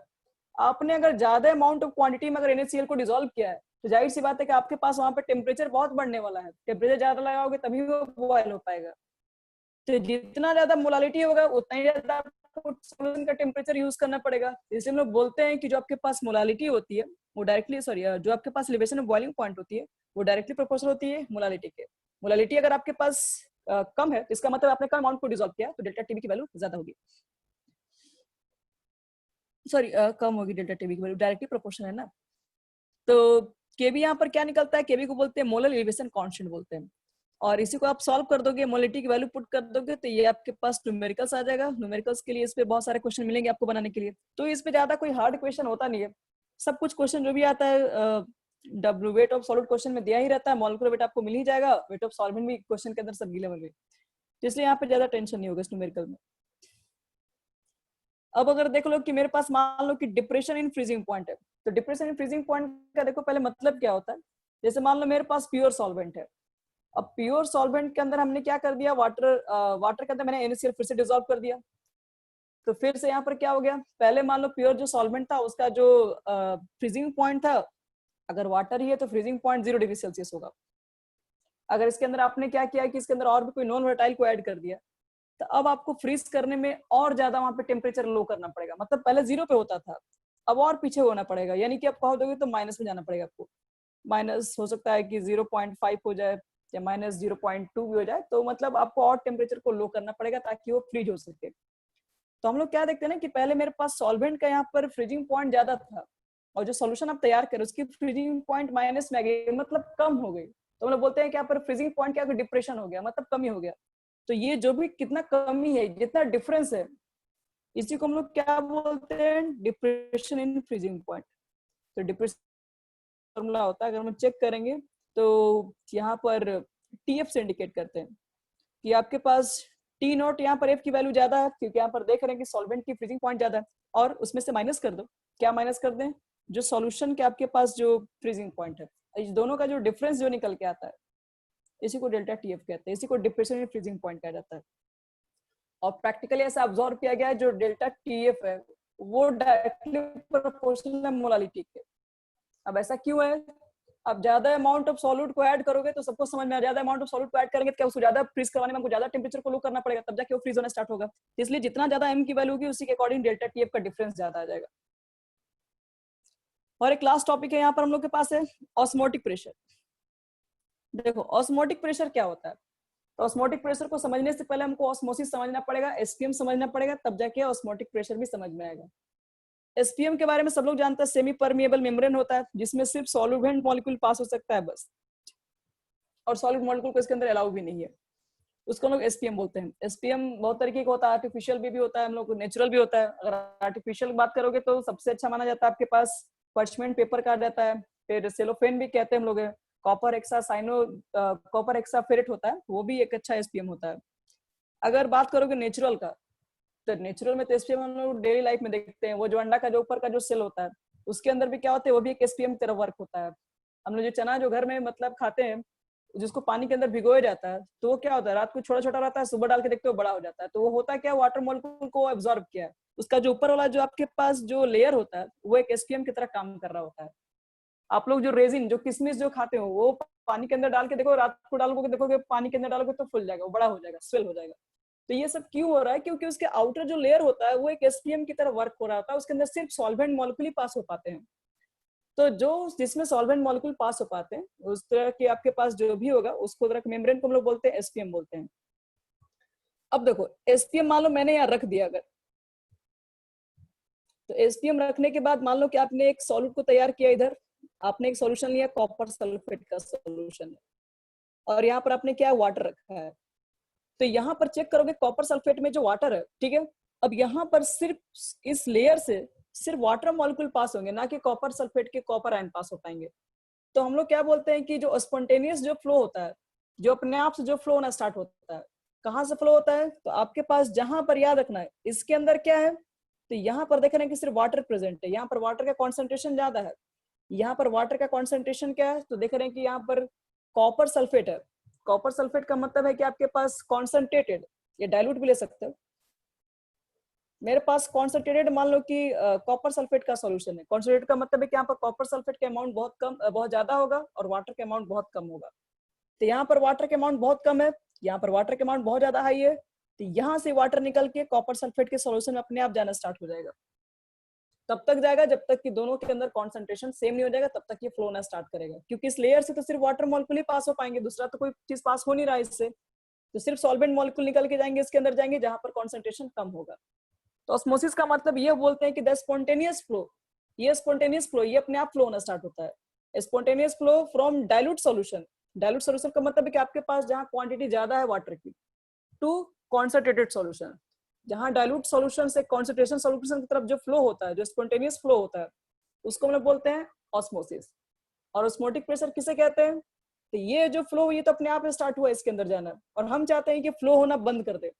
आपने अगर ज्यादा अमाउंट ऑफ क्वांटिटी में अगर NaCl को डिसॉल्व किया है तो जाहिर सी बात है कि आपके पास वहां पर टेम्परेचर बहुत बढ़ने वाला है, टेम्परेचर ज्यादा लगाओगे तभी वो बॉयल हो पाएगा। तो जितना ज्यादा मोलालिटी होगा उतना ही ज्यादा आपको सॉल्यूशन का टेम्परेचर यूज करना पड़ेगा। इसलिए हम लोग बोलते हैं कि जो आपके पास मोलालिटी होती है वो डायरेक्टली, सॉरी, जो आपके पास एलिवेशन ऑफ बॉइलिंग पॉइंट होती है वो डायरेक्टली प्रोपोर्शनल होती है मोलालिटी के। मोलालिटी अगर आपके पास कम है, इसका मतलब आपने कम अमाउंट को डिसॉल्व किया, तो डेल्टा टीबी की वैल्यू ज्यादा होगी, सॉरी कम होगी, डेल्टा टीबी की वैल्यू डायरेक्टली प्रोपोर्शनल है ना। तो केबी यहाँ पर क्या निकलता है, केबी को बोलते हैं मोलर एलिवेशन कांस्टेंट बोलते हैं, और इसी को आप सॉल्व कर दोगे, मोलिटी की वैल्यू पुट कर दोगे, तो ये आपके पास न्यूमेरिकल्स आ जाएगा। न्यूमेरिकल्स के लिए इस पे बहुत सारे क्वेश्चन मिलेंगे आपको बनाने के लिए, तो इस पे ज्यादा कोई हार्ड क्वेश्चन होता नहीं है। सब कुछ क्वेश्चन जो भी आता है W weight of solid question में दिया ही रहता है, मॉलिक्यूलर वेट आपको मिल ही जाएगा, वेट ऑफ सॉल्वेंट भी क्वेश्चन के अंदर सब गिले हुए, तो इसलिए यहाँ पे ज्यादा टेंशन नहीं होगा इस न्यूमेरिकल में। अब अगर देख लो कि मेरे पास मान लो कि डिप्रेशन इन फ्रीजिंग पॉइंट है, तो डिप्रेशन इन फ्रीजिंग पॉइंट का देखो पहले मतलब क्या होता है। जैसे मान लो मेरे पास प्योर सॉल्वेंट है, अब प्योर सॉल्वेंट के अंदर हमने क्या कर दिया, वाटर के अंदर मैंने NaCl फिर से डिसॉल्व कर दिया, तो फिर से यहाँ पर क्या हो गया, पहले मान लो प्योर जो सॉल्वेंट था उसका जो फ्रीजिंग पॉइंट था, अगर वाटर ही है तो फ्रीजिंग पॉइंट 0 डिग्री सेल्सियस होगा। अगर इसके अंदर आपने क्या किया कि इसके अंदर और भी कोई नॉन वोलेटाइल को ऐड कर दिया, तो अब आपको फ्रीज करने में और ज्यादा वहां पे टेम्परेचर लो करना पड़ेगा, मतलब पहले 0 पे होता था, अब और पीछे होना पड़ेगा, यानी कि आप कहो दोगे तो माइनस में जाना पड़ेगा आपको। माइनस हो सकता है कि 0.5 हो जाए या -0.2 भी हो जाए, तो मतलब आपको और टेम्परेचर को लो करना पड़ेगा ताकि वो फ्रीज हो सके। तो हम लोग क्या देखते हैं ना कि पहले मेरे पास सॉल्वेंट का यहाँ पर फ्रीजिंग पॉइंट ज्यादा था, और जो सॉल्यूशन आप तैयार करें उसकी फ्रीजिंग पॉइंट माइनस में आ गई, मतलब कम हो गई। तो हम लोग बोलते हैं कि यहाँ पर फ्रीजिंग पॉइंट क्या, डिप्रेशन हो गया, मतलब कमी हो गया। तो ये जो भी कितना कमी है, जितना डिफरेंस है, इसी को हम लोग क्या बोलते हैं, डिप्रेशन इन फ्रीजिंग पॉइंट। तो डिप्रेशन फॉर्मूला होता है, अगर हम चेक करेंगे तो यहाँ पर टीएफ से इंडिकेट करते हैं कि आपके पास टी नॉट, यहाँ पर एफ की वैल्यू ज्यादा है क्योंकि यहाँ पर देख रहे हैं कि सॉल्वेंट की फ्रीजिंग पॉइंट ज्यादा है, और उसमें से माइनस कर दो। क्या माइनस कर दें, जो सॉल्यूशन के आपके पास जो फ्रीजिंग पॉइंट है, इस दोनों का जो डिफरेंस जो निकल के आता है, इसी को डेल्टा टीएफ कहते हैं, इसी को डिप्रेशन इन फ्रीजिंग पॉइंट कहा जाता है। और प्रैक्टिकली ऐसा ऑब्जर्व किया गया है, जो डेल्टा टीएफ है वो डायरेक्टली प्रोपोर्शनल है मोलालिटी के। अब ऐसा क्यों है, अब ज्यादा अमाउंट ऑफ सॉल्यूट को ऐड करोगे तो सबको समझ में आ, ज्यादा अमाउंट ऑफ सॉल्यूट को ऐड करेंगे तो क्या उसको ज्यादा फ्रीज करवाने में हमको ज्यादा टेम्परेचर को लो करना पड़ेगा, तब जाके वो फ्रीज होना स्टार्ट होगा। तो इसलिए जितना ज्यादा एम की वैल्यू होगी उसी के अकॉर्डिंग डेल्टा टीएफ का डिफरेंस ज्यादा आ जाएगा। और एक लास्ट टॉपिक है यहाँ पर हम लोग के पास है ऑस्मोटिक प्रेशर। देखो ऑस्मोटिक प्रेशर क्या होता है, तो ऑस्मोटिक प्रेशर को समझने से पहले हमको ऑस्मोसिस समझना पड़ेगा, एसपीएम समझना पड़ेगा, तब जाके ऑस्मोटिक प्रेशर भी समझ में आएगा। एसपीएम के बारे में सब लोग जानते हैं, सेमी परमिएबल मेम्ब्रेन होता है जिसमें सिर्फ सॉल्वेंट मॉलिक्यूल पास हो सकता है बस, और सॉलिड मॉलिक्यूल को इसके अंदर अलाउ भी नहीं है, उसको हम लोग एसपीएम बोलते हैं। एसपीएम बहुत तरीके का होता है, आर्टिफिशियल भी होता है, हम लोग नेचुरल भी होता है। अगर आर्टिफिशियल बात करोगे तो सबसे अच्छा माना जाता है आपके पास पर्चमेंट पेपर कहा जाता है, फिर सेलोफेन भी कहते हैं हम लोग, copper hexa cyano copper hexa ferrate होता है, वो भी एक अच्छा एसपीएम होता है। अगर बात करोगे नेचुरल का, तो नेचुरल में तो एसपीएम हम लोग डेली लाइफ में देखते हैं, वो जो अंडा का जो ऊपर का जो सेल होता है उसके अंदर भी क्या होता है, वो भी एक एसपीएम की तरह वर्क होता है। हम लोग जो चना जो घर में मतलब खाते हैं, जिसको पानी के अंदर भिगोया जाता है, तो वो क्या होता है, रात को छोटा छोटा रहता है, सुबह डाल के देखते हो बड़ा हो जाता है। तो वो होता है क्या, वाटर मॉलिक्यूल को एब्जॉर्ब किया है, उसका जो ऊपर वाला जो आपके पास जो लेयर होता है वो एक एसपीएम की तरह काम कर रहा होता है। आप लोग जो रेजिन जो किशमिश जो खाते हो, वो पानी के अंदर डाल के देखो, रात को डालोगे देखोगे पानी के अंदर डालोगे तो फूल जाएगा, वो बड़ा हो जाएगा, स्वेल हो जाएगा। तो ये सब क्यों हो रहा है, क्योंकि उसके आउटर जो लेयर होता है वो एक एसपीएम की तरह वर्क हो रहा होता है, उसके अंदर सिर्फ सॉल्वेंट मॉलिक्यूल ही पास हो पाते हैं। तो जो जिसमें सॉल्वेंट मॉलिक्यूल पास हो पाते हैं, उस तरह के आपके पास जो भी होगा उसको तरह मेम्ब्रेन को हम लोग बोलते हैं एसपीएम बोलते हैं। अब देखो एसपीएम मान लो मैंने यहाँ रख दिया अगर, तो एसपीएम रखने के बाद मान लो कि आपने एक सॉल्यूट को तैयार किया, इधर आपने एक सॉल्यूशन लिया, कॉपर सल्फेट का सॉल्यूशन है, और यहाँ पर आपने क्या वाटर रखा है। तो यहाँ पर चेक करोगे कॉपर सल्फेट में जो वाटर है, ठीक है, अब यहाँ पर सिर्फ इस लेयर से सिर्फ वाटर मॉलिक्यूल पास होंगे, ना कि कॉपर सल्फेट के कॉपर आयन पास हो पाएंगे। तो हम लोग क्या बोलते हैं कि जो स्पॉन्टेनियस जो फ्लो होता है, जो अपने आप से जो फ्लो होना स्टार्ट होता है, कहाँ से फ्लो होता है, तो आपके पास जहां पर याद रखना है इसके अंदर क्या है, तो यहाँ पर देख रहे हैं कि सिर्फ वाटर प्रेजेंट है, यहाँ पर वाटर का कॉन्सेंट्रेशन ज्यादा है। यहाँ पर वाटर का कॉन्सेंट्रेशन क्या है, तो देख रहे हैं कि यहाँ पर कॉपर सल्फेट है। कॉपर सल्फेट का मतलब है कि आपके पास कॉन्सेंट्रेटेड, ये डाइल्यूट भी ले सकते हो। मेरे पास कॉन्सेंट्रेटेड मान लो कि कॉपर सल्फेट का सॉल्यूशन है। कॉन्सेंट्रेटेड का मतलब है कि यहाँ पर कॉपर सल्फेट का अमाउंट बहुत कम बहुत ज्यादा होगा और वाटर का अमाउंट बहुत कम होगा। तो यहाँ पर वाटर का अमाउंट बहुत कम है, यहाँ पर वाटर का अमाउंट बहुत ज्यादा हाई है, तो यहाँ से वाटर निकल के कॉपर सल्फेट के सॉल्यूशन में अपने आप जाना स्टार्ट हो जाएगा। तब तक जाएगा जब तक कि दोनों के अंदर कॉन्सेंट्रेशन सेम नहीं हो जाएगा, तब तक ये फ्लो होना स्टार्ट करेगा, क्योंकि इस लेयर से तो सिर्फ वाटर मॉलिक्यूल ही पास हो पाएंगे, दूसरा तो कोई चीज पास हो नहीं रहा है इससे, तो सिर्फ सॉल्वेंट मॉलिक्यूल निकल के जाएंगे, इसके अंदर जाएंगे जहां पर कॉन्सेंट्रेशन कम होगा। तो ऑस्मोसिस का मतलब ये बोलते हैं कि द स्पॉन्टेनियस फ्लो, ये स्पॉन्टेनियस फ्लो ये अपने आप फ्लो होना स्टार्ट होता है। Spontaneous flow from dilute solution, dilute solution का मतलब है कि आपके पास जहां क्वांटिटी ज्यादा है वाटर की, टू कॉन्सेंट्रेटेड सॉल्यूशन, जहां डाइल्यूट सॉल्यूशन से कॉन्सेंट्रेशन सॉल्यूशन की तरफ जो फ्लो होता है, जो स्पॉन्टेनियस फ्लो होता है, उसको हम लोग बोलते हैं ऑस्मोसिस। और ऑस्मोटिक प्रेशर किसे कहते हैं, तो ये जो फ्लो ये तो अपने आप स्टार्ट हुआ इसके अंदर जाना, और हम चाहते हैं कि फ्लो होना बंद कर दे।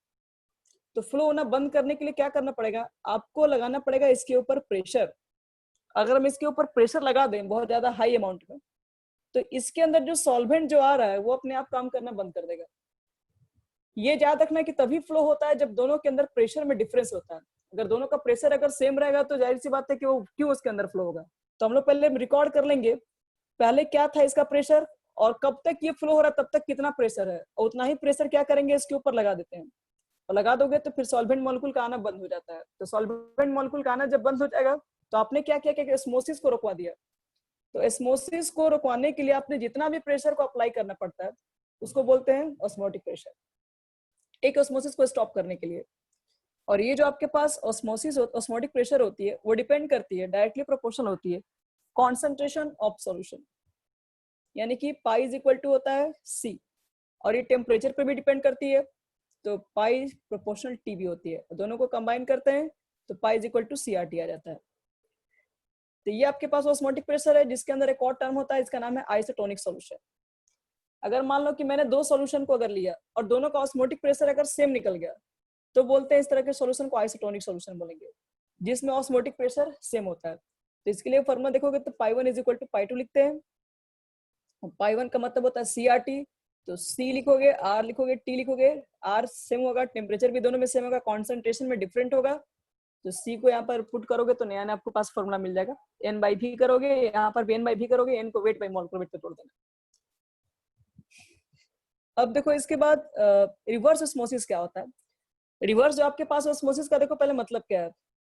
तो फ्लो होना बंद करने के लिए क्या करना पड़ेगा, आपको लगाना पड़ेगा इसके ऊपर प्रेशर। अगर हम इसके ऊपर प्रेशर लगा दें बहुत ज्यादा हाई अमाउंट में, तो इसके अंदर जो सॉल्वेंट जो आ रहा है वो अपने आप काम करना बंद कर देगा। ये याद रखना कि तभी फ्लो होता है जब दोनों के अंदर प्रेशर में डिफरेंस होता है। अगर दोनों का प्रेशर अगर सेम रहेगा तो जाहिर सी बात है कि वो क्यों उसके अंदर फ्लो होगा। तो हम लोग पहले रिकॉर्ड कर लेंगे पहले क्या था इसका प्रेशर, और कब तक ये फ्लो हो रहा है तब तक कितना प्रेशर है, और उतना ही प्रेशर क्या करेंगे इसके ऊपर लगा देते हैं। और लगा दोगे तो फिर सॉल्वेंट मॉलिक्यूल का आना बंद हो जाता है। तो सॉल्वेंट मॉलिक्यूल का आना जब बंद हो जाएगा तो आपने क्या किया कि ऑस्मोसिस को रुकवा दिया। तो ऑस्मोसिस को रुकवाने के लिए आपने जितना भी प्रेशर को अप्लाई करना पड़ता है उसको बोलते हैं ऑस्मोटिक प्रेशर, एक ऑस्मोसिस को स्टॉप करने के लिए। और ये जो आपके पास ऑस्मोटिक प्रेशर होती है वो डिपेंड करती है, डायरेक्टली प्रोपोर्शनल होती है कॉन्सेंट्रेशन ऑफ सॉल्यूशन, यानी कि पाई इज इक्वल टू होता है सी, और ये टेम्परेचर पे भी डिपेंड करती है, तो पाई प्रोपोर्शनल टी भी होती है। दोनों को कंबाइन करते हैं तो pi is equal to C R T आ जाता है। तो ये आपके पास ऑस्मोटिक प्रेशर है, जिसके अंदर एक और टर्म होता है, इसका नाम है आइसोटोनिक सॉल्यूशन। अगर मान लो कि मैंने दो सॉल्यूशन को अगर लिया और दोनों का ऑस्मोटिक प्रेशर अगर सेम निकल गया तो बोलते हैं इस तरह के सॉल्यूशन को आइसोटोनिक सॉल्यूशन बोलेंगे, जिसमें ऑस्मोटिक प्रेशर सेम होता है। तो इसके लिए फॉर्मूला देखोगे तो पाई 1 इज इक्वल टू पाई 2 लिखते हैं। पाई 1 का मतलब होता है सी आर टी, तो सी लिखोगे, आर लिखोगे, टी लिखोगे। आर सेम होगा, टेम्परेचर भी दोनों में सेम होगा, कॉन्सेंट्रेशन में डिफरेंट होगा। तो सी को यहाँ पर पुट करोगे तो नया आपको पास फॉर्मूला मिल जाएगा। एन बाई भी करोगे, यहाँ पर भी एन बाई भी करोगे, एन को वेट बाई मोल वेट पे तोड़ देना। अब देखो इसके बाद रिवर्स ऑस्मोसिस क्या होता है। रिवर्स जो आपके पास ऑस्मोसिस का देखो पहले मतलब क्या है।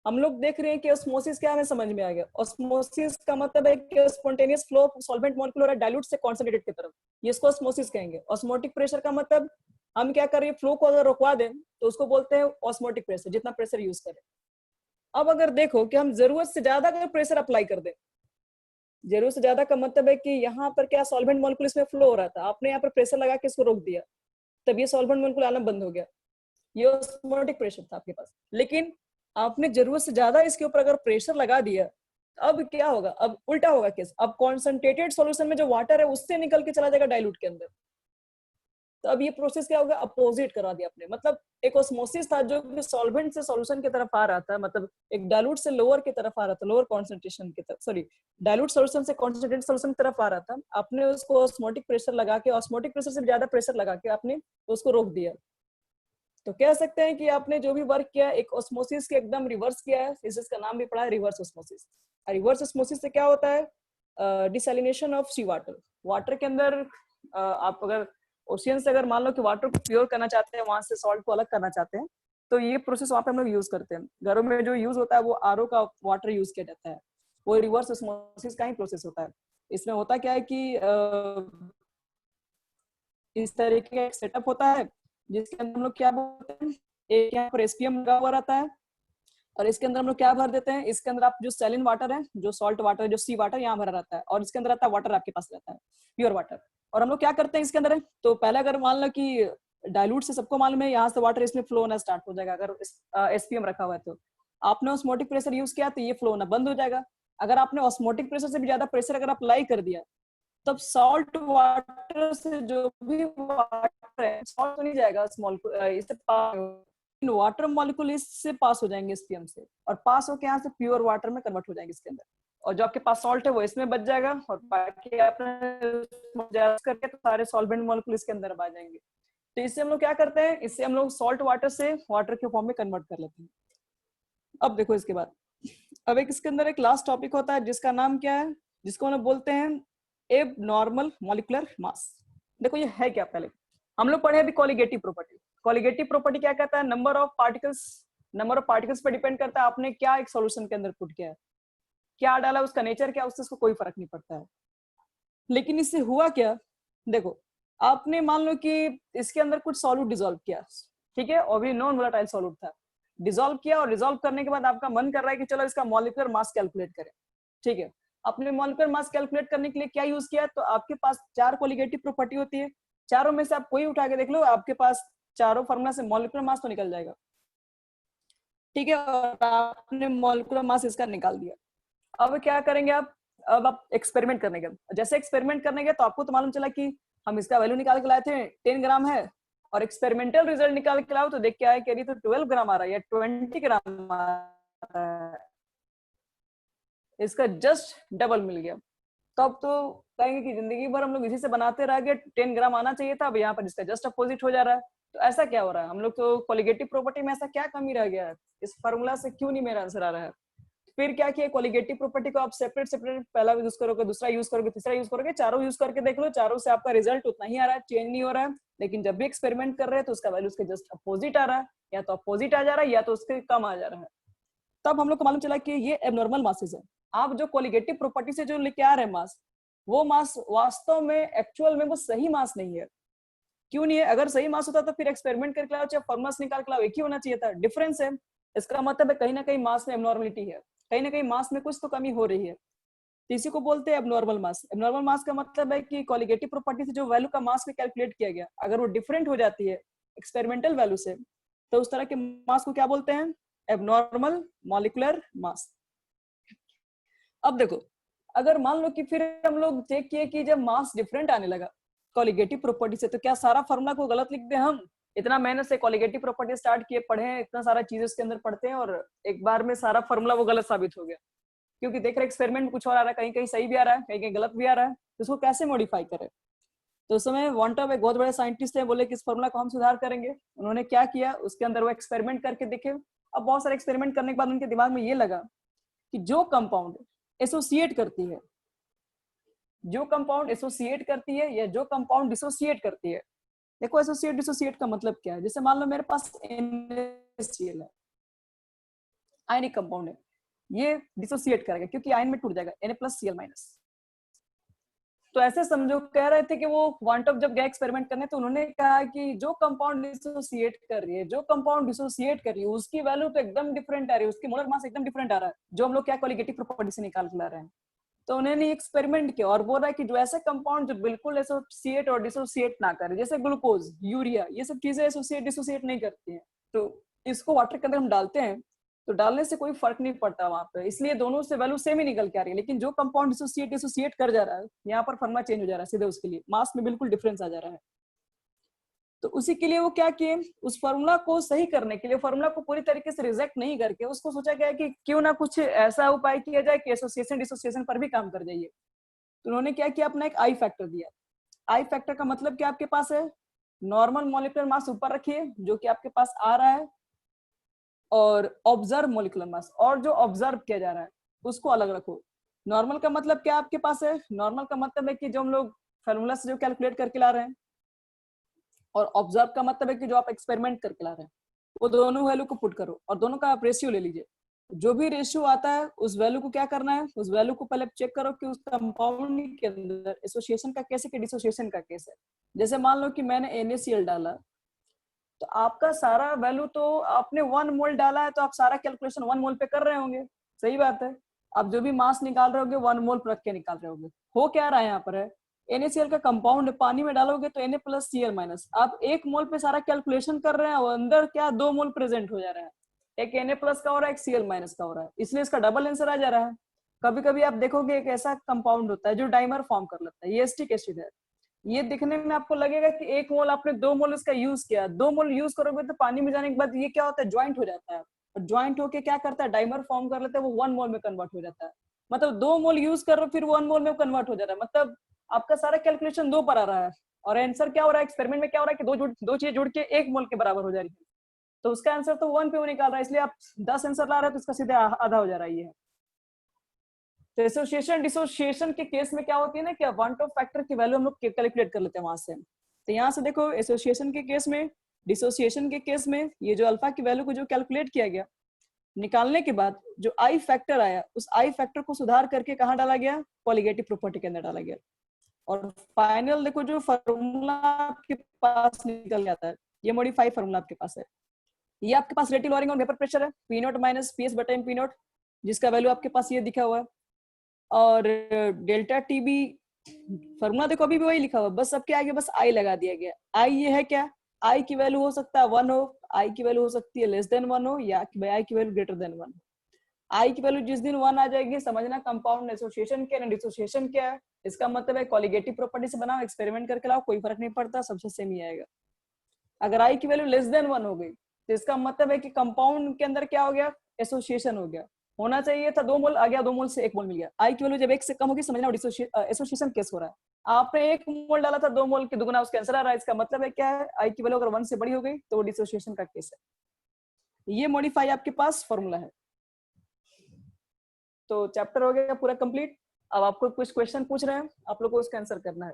हम लोग देख रहे हैं कि ऑस्मोसिस क्या हमें समझ में आ गया। ऑस्मोसिस का मतलब है कि spontaneous flow of solvent molecule हो रहा है डाइल्यूट से कॉन्सेंट्रेटेड की तरफ, ये इसको ऑस्मोसिस कहेंगे। ऑस्मोटिक प्रेशर का मतलब हम क्या कर रहे हैं, फ्लो को अगर रुकवा दें तो उसको बोलते हैं ऑस्मोटिक प्रेशर, जितना प्रेशर यूज करें। अब अगर देखो कि हम जरूरत से ज्यादा अगर प्रेशर अप्लाई कर दें, जरूरत से ज्यादा का मतलब है कि यहाँ पर क्या सॉल्वेंट मॉलिक्यूल इसमें फ्लो हो रहा था, आपने यहाँ पर प्रेशर लगा के इसको रोक दिया, तब ये सॉल्वेंट मॉलिक्यूल आना बंद हो गया, ये ऑस्मोटिक प्रेशर था आपके पास। लेकिन आपने जरूरत से ज्यादा इसके ऊपर अगर प्रेशर लगा दिया, अब क्या होगा, अब उल्टा होगा केस। अब कॉन्सेंट्रेटेड सॉल्यूशन में जो वाटर है उससे निकल के चला जाएगा डाइल्यूट के अंदर। तो अब ये प्रोसेस क्या होगा, अपोजिट करा दिया आपने। मतलब एक ऑस्मोसिस था जो कि सॉल्वेंट से सॉल्यूशन की तरफ आ रहा था, मतलब एक डाइल्यूट से लोअर की तरफ आ रहा था, लोअर कॉन्सेंट्रेशन की तरफ, सॉरी डाइल्यूट सॉल्यूशन से कॉन्सेंट्रेटेड सॉल्यूशन की तरफ आ रहा था। आपने उसको ऑस्मोटिक प्रेशर लगा के, ऑस्मोटिक प्रेशर से ज्यादा प्रेशर लगा के आपने उसको रोक दिया। तो कह सकते हैं कि आपने जो भी वर्क किया एक ऑस्मोसिस के एकदम रिवर्स किया है। इसका नाम भी पड़ा है रिवर्स ऑस्मोसिस। रिवर्स ऑस्मोसिस से क्या होता है, desalination of sea water. Water के अंदर आप अगर ओशियन से अगर मान लो कि वाटर को प्योर करना चाहते हैं, वहां से सॉल्ट को अलग करना चाहते हैं, तो ये प्रोसेस वहां पे हम लोग यूज करते हैं। घरों में जो यूज होता है वो आरओ का वाटर यूज किया जाता है, वो रिवर्स ऑस्मोसिस का ही प्रोसेस होता है। इसमें होता क्या है कि इस तरीके का एक सेटअप होता है जिसके अंदर हम लोग क्या बोलते हैं, एक यहाँ पर एसपीएम लगा हुआ रहता है, और इसके अंदर हम लोग क्या भर देते हैं, इसके अंदर आप जो सैलिन वाटर है, जो सॉल्ट वाटर, जो सी वाटर यहाँ भरा रहता है, और इसके अंदर रहता है वाटर, आपके पास रहता है प्योर वाटर। और हम लोग क्या करते हैं इसके अंदर है, तो पहले अगर मान लो कि डाइल्यूट से सबको मालूम है यहाँ से वाटर इसमें फ्लो होना स्टार्ट हो जाएगा। अगर एसपीएम रखा हुआ है तो आपने ऑस्मोटिक प्रेशर यूज किया तो ये फ्लो होना बंद हो जाएगा। अगर आपने ऑस्मोटिक प्रेशर से भी ज्यादा प्रेशर अगर अप्लाई कर दिया, तब सॉल्ट वाटर से जो भी वाटर है, सॉल्ट तो नहीं जाएगा स्मॉल इससे वाटर मॉलिक्यूल इससे पास हो जाएंगे एसपीएम से, और पास होकर यहाँ से प्योर वाटर में कन्वर्ट हो जाएंगे इसके अंदर, और जो आपके पास सॉल्ट है वो इसमें बच जाएगा, और बाकी आपने करके तो सारे सॉल्वेंट मॉलिक्यूल इसके अंदर आ जाएंगे। तो इससे हम लोग क्या करते हैं, इससे हम लोग सॉल्ट वाटर से वाटर के फॉर्म में कन्वर्ट कर लेते हैं। अब देखो इसके बाद अब एक इसके अंदर एक लास्ट टॉपिक होता है जिसका नाम क्या है, जिसको हम लोग बोलते हैं एब नॉर्मल मॉलिक्यूलर मास। देखो ये है क्या, पहले हम लोग पढ़े अभी कॉलिगेटिव प्रॉपर्टी। कॉलिगेटिव प्रॉपर्टी क्या कहता है, नंबर ऑफ पार्टिकल्स पे डिपेंड करता है आपने क्या एक सॉल्यूशन के अंदर पुट किया है, क्या डाला, उसका नेचर क्या, उससे उसको कोई फर्क नहीं पड़ता है। लेकिन इससे हुआ क्या, देखो आपने मान लो कि इसके अंदर कुछ सॉल्यूट डिसॉल्व किया, ठीक है, और भी नॉन वोलेटाइल सॉल्यूट था, डिसॉल्व किया, और डिसॉल्व करने के बाद आपका मन कर रहा है कि चलो इसका मॉलिक्यूलर मास कैलकुलेट करें, ठीक है। आपने मॉलिक्यूलर मास कैलकुलेट करने के लिए क्या यूज किया, तो आपके पास 4 कॉलिगेटिव प्रॉपर्टी होती है, चारों में से आप कोई उठा के देख लो, आपके पास चारों फॉर्मूला से मॉलिक्यूलर मास तो निकल जाएगा, ठीक है। और आपने मॉलिक्यूलर मास इसका निकाल दिया। अब क्या करेंगे आप, अब आप एक्सपेरिमेंट करने गए। जैसे एक्सपेरिमेंट करने गए तो आपको तो मालूम चला कि हम इसका वैल्यू निकाल के लाए थे 10 ग्राम है, और एक्सपेरिमेंटल रिजल्ट निकाल के लाओ तो देख के आए कि तो 12 ग्राम आ रहा है या 20 ग्राम आ रहा है, इसका जस्ट डबल मिल गया। तो अब तो कहेंगे कि जिंदगी भर हम लोग इसी से बनाते रह गए, 10 ग्राम आना चाहिए था, अब यहाँ पर इसका जस्ट अपोजिट हो जा रहा है। तो ऐसा क्या हो रहा है, हम लोग तो कॉलिगेटिव प्रॉपर्टी में ऐसा क्या कमी रह गया है, इस फॉर्मूला से क्यों नहीं मेरा आंसर आ रहा है। फिर क्या किया, कोलिगेटिव प्रॉपर्टी को आप सेपरेट सेपरेट पहला यूज करोगे, दूसरा यूज करोगे, तीसरा यूज करोगे, चारों यूज करके देख लो, चारों से आपका रिजल्ट उतना ही आ रहा है, चेंज नहीं हो रहा है। लेकिन जब भी एक्सपेरिमेंट कर रहे हैं तो उसका वैल्यू उसके जस्ट अपोजिट आ रहा है, या तो अपोजिट आ जा रहा है या तो उसके कम आ जा रहा है। तब हम लोग को मालूम चला कि ये एबनॉर्मल मासेस है। आप जो कोलिगेटिव प्रॉपर्टी से जो लेके आ रहे हैं मास, वो मास वास्तव में एक्चुअल में वो सही मास नहीं है। क्यों नहीं है? अगर सही मास होता तो फिर एक्सपेरिमेंट करके लाओ चाहे फॉर्मुला निकाल के लाओ, एक ही होना चाहिए था। डिफरेंस है, इसका मतलब है कहीं ना कहीं मास में एबनॉर्मलिटी है, कहीं ना कहीं मास में कुछ तो कमी हो रही है। तो इसी को बोलते हैं एबनॉर्मल मास। एबनॉर्मल मास का मतलब है कि कोलिगेटिव प्रॉपर्टी से जो वैल्यू का मास को कैलकुलेट किया गया, अगर वो डिफरेंट हो जाती है एक्सपेरिमेंटल वैल्यू से, तो उस तरह के मास को क्या बोलते हैं? Abnormal molecular mass. अब देखो, अगर मान लो कि फिर हम लोग चेक किए कि जब मास डिफरेंट आने लगा कोलिगेटिव प्रॉपर्टी से, तो क्या सारा फॉर्मूला को गलत लिख दे हम? इतना मेहनत से कोलिगेटिव प्रॉपर्टी स्टार्ट किए, पढ़े, इतना सारा चीज उसके अंदर पढ़ते हैं और एक बार में सारा फॉर्मूला वो गलत साबित हो गया, क्योंकि देख रहे एक्सपेरिमेंट में कुछ और आ रहा है, कहीं कहीं सही भी आ रहा है, कहीं कहीं गलत भी आ रहा है, तो उसको कैसे मॉडिफाई करें? तो उस समय वॉन्टव एक बहुत बड़े साइंटिस्ट है, बोले कि इस फॉर्मूला को हम सुधार करेंगे। उन्होंने क्या किया, उसके अंदर वो एक्सपेरिमेंट करके देखे। अब बहुत सारे एक्सपेरिमेंट करने के बाद उनके दिमाग में ये लगा कि जो कंपाउंड एसोसिएट करती है, जो कंपाउंड एसोसिएट करती है या जो कंपाउंड डिसोसिएट करती है, देखो एसोसिएट डिसोसिएट का मतलब क्या है? जैसे मान लो मेरे पास NaCl है, आयनिक कंपाउंड है, ये डिसोसिएट करेगा क्योंकि आयन में टूट जाएगा, Na+Cl-। तो ऐसे समझो, कह रहे थे कि वो क्वांटम जब गए एक्सपेरिमेंट करने तो उन्होंने कहा कि जो कंपाउंड डिसोसिएट कर रही है, जो कंपाउंड डिसोसिएट कर रही है, उसकी वैल्यू तो एकदम डिफरेंट आ रही है, उसकी मोलर मास एकदम डिफरेंट आ रहा है, जो हम लोग क्या कोलिगेटिव प्रॉपर्टी से निकाल के ला रहे हैं। तो उन्होंने एक्सपेरिमेंट किया और बोल रहा है कि जो ऐसे कंपाउंड जो बिल्कुल एसोसिएट और डिसोसिएट ना करे, जैसे ग्लूकोज, यूरिया, ये सब चीजें एसोसिएट डिसोसिएट नहीं करती हैं, तो इसको वाटर के अंदर हम डालते हैं तो डालने से कोई फर्क नहीं पड़ता वहां पे, इसलिए दोनों से वैल्यू सेम ही निकल के आ रही है। लेकिन जो कंपाउंड डिसोसिएट डिसोसिएट कर जा रहा है, यहाँ पर फॉर्मूला चेंज हो जा रहा है सीधे, उसके लिए मास में बिल्कुल डिफरेंस आ जा रहा है। तो उसी के लिए वो क्या किए, उस फॉर्मूला को सही करने के लिए, फॉर्मूला को पूरी तरीके से रिजेक्ट नहीं करके, उसको सोचा गया कि क्यों ना कुछ ऐसा उपाय किया जाए कि एसोसिएशन डिसोसिएशन पर भी काम कर जाइए। तो उन्होंने क्या किया, अपना एक आई फैक्टर दिया। आई फैक्टर का मतलब क्या, आपके पास है नॉर्मल मॉलिक्यूलर मास ऊपर रखिए जो कि आपके पास आ रहा है, और ऑब्जर्व मॉलिक्यूलर मास, और जो ऑब्जर्व किया जा रहा है उसको अलग रखो। नॉर्मल का मतलब क्या आपके पास है, नॉर्मल का मतलब है कि जो हम लोग फॉर्मूला से जो कैलकुलेट करके ला रहे हैं, और ऑब्जर्व का मतलब है कि जो आप एक्सपेरिमेंट करके ला रहे हैं, वो दोनों वैल्यू को पुट करो और दोनों का आप रेशियो ले लीजिए। जो भी रेशियो आता है उस वैल्यू को क्या करना है, उस वैल्यू को पहले चेक करो कि उस कंपाउंड के अंदर एसोसिएशन का केस है कि डिसोसिएशन का केस है। जैसे मान लो कि मैंने NaCl डाला, तो आपका सारा वैल्यू तो आपने 1 मोल डाला है, तो आप सारा कैलकुलेशन 1 मोल पे कर रहे होंगे, सही बात है। आप जो भी मास निकाल रहे होगे 1 मोल पर रख के निकाल रहे होगे। हो क्या रहा है यहाँ पर है, NaCl का कंपाउंड पानी में डालोगे तो Na+Cl-, आप 1 मोल पे सारा कैलकुलेशन कर रहे हैं और अंदर क्या 2 मोल प्रेजेंट हो जा रहा है, एक Na+ का हो रहा है, एक Cl- का हो रहा है, इसलिए इसका डबल आंसर आ जा रहा है। कभी कभी आप देखोगे एक ऐसा कंपाउंड होता है जो डाइमर फॉर्म कर लेता है, ये एस्टिक एसिड है। ये दिखने में आपको लगेगा कि 1 मोल आपने 2 मोल इसका यूज किया, 2 मोल यूज करोगे तो पानी में जाने के बाद ये क्या होता है, ज्वाइंट हो जाता है, और ज्वाइंट होके क्या करता है, डाइमर फॉर्म कर लेता है, वो 1 मोल में कन्वर्ट हो जाता है। मतलब 2 मोल यूज कर रहे हो फिर 1 मोल में कन्वर्ट हो जा रहा है, मतलब आपका सारा कैलकुलेशन 2 पर आ रहा है, और आंसर क्या हो रहा है एक्सपेरिमेंट में, क्या हो रहा है कि दो चीजें जुड़ के 1 मोल के बराबर हो जा रही है। तो उसका आंसर तो 1 पे वो निकाल रहा है, इसलिए आप 10 आंसर ला रहे हो तो इसका सीधे आधा हो जा रहा है ये। तो एसोसिएशन डिसोसिएशन के केस में क्या होती है ना कि वन टॉप फैक्टर की वैल्यू हम लोग कैलकुलेट कर लेते हैं वहां से। तो यहाँ से देखो एसोसिएशन के केस में, डिसोसिएशन के केस में, ये जो अल्फा की वैल्यू को जो कैलकुलेट किया गया, निकालने के बाद जो आई फैक्टर आया, उस आई फैक्टर को सुधार करके कहाँ डाला गया, कोलिगेटिव प्रॉपर्टी के अंदर डाला गया। और फाइनल देखो जो फॉर्मूला आपके पास निकल जाता है, ये मॉडिफाई फॉर्मूला आपके पास है। ये आपके पास रेटिव लॉरिंग और वेपर प्रेशर है, P0 - PS/m P0, जिसका वैल्यू आपके पास ये दिखा हुआ है। और डेल्टा टी बी फॉर्मूला देखो अभी भी वही लिखा हुआ, बस सबके आगे बस आई लगा दिया गया। आई ये है क्या, आई की वैल्यू हो सकता है 1 हो, आई की वैल्यू हो सकती है <<1 हो, या आई की वैल्यू <1। आई की वैल्यू जिस दिन 1 आ जाएगी समझना कंपाउंड एसोसिएशन क्या है, डिसोसिएशन क्या है। इसका मतलब है कोलिगेटिव प्रॉपर्टी से बनाओ, एक्सपेरिमेंट करके लाओ, कोई फर्क नहीं पड़ता, सबसे सेम ही आएगा। अगर आई की वैल्यू <1 हो गई तो इसका मतलब है कि कंपाउंड के अंदर क्या हो गया, एसोसिएशन हो गया। होना चाहिए था 2 मोल, आ गया 2 मोल से 1 मोल मिल गया। आई की वैल्यू जब 1 से कम होगी समझना एसोसिएशन केस हो रहा है। आपने 1 मोल डाला था, 2 मोल के दुगुना उसका आंसर आ रहा है, इसका मतलब है क्या है, आई की वैल्यू अगर 1 से बड़ी हो गई तो वो डिसोसिएशन का केस है। ये मॉडिफाई आपके पास फॉर्मूला है। तो चैप्टर हो गया पूरा कंप्लीट। अब आपको कुछ क्वेश्चन पूछ रहे हैं, आप लोग को उसका आंसर करना है।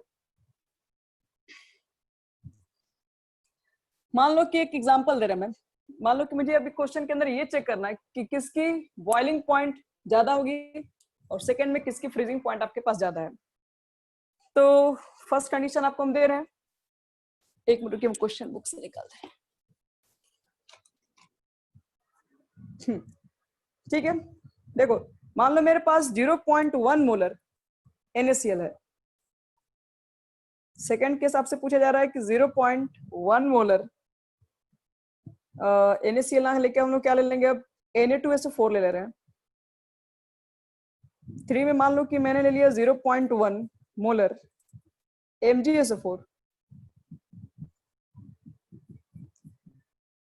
मान लो कि एक एग्जांपल दे रहे हैं मैं, मान लो कि मुझे अभी क्वेश्चन के अंदर ये चेक करना है कि किसकी बॉइलिंग पॉइंट ज्यादा होगी और सेकंड में किसकी फ्रीजिंग पॉइंट आपके पास ज्यादा है। तो फर्स्ट कंडीशन आपको हम दे रहे हैं, एक मिनट की हम क्वेश्चन बुक से निकालते हैं। ठीक है, देखो मान लो मेरे पास 0.1 मोलर NaCl है। सेकंड केस आपसे पूछा जा रहा है कि 0.1 मोलर NaCl ना लेके हम लोग क्या ले लेंगे, अब Na2SO4 ले रहे हैं। 3 में मान लो कि मैंने ले लिया 0.1 मोलर MgSO4।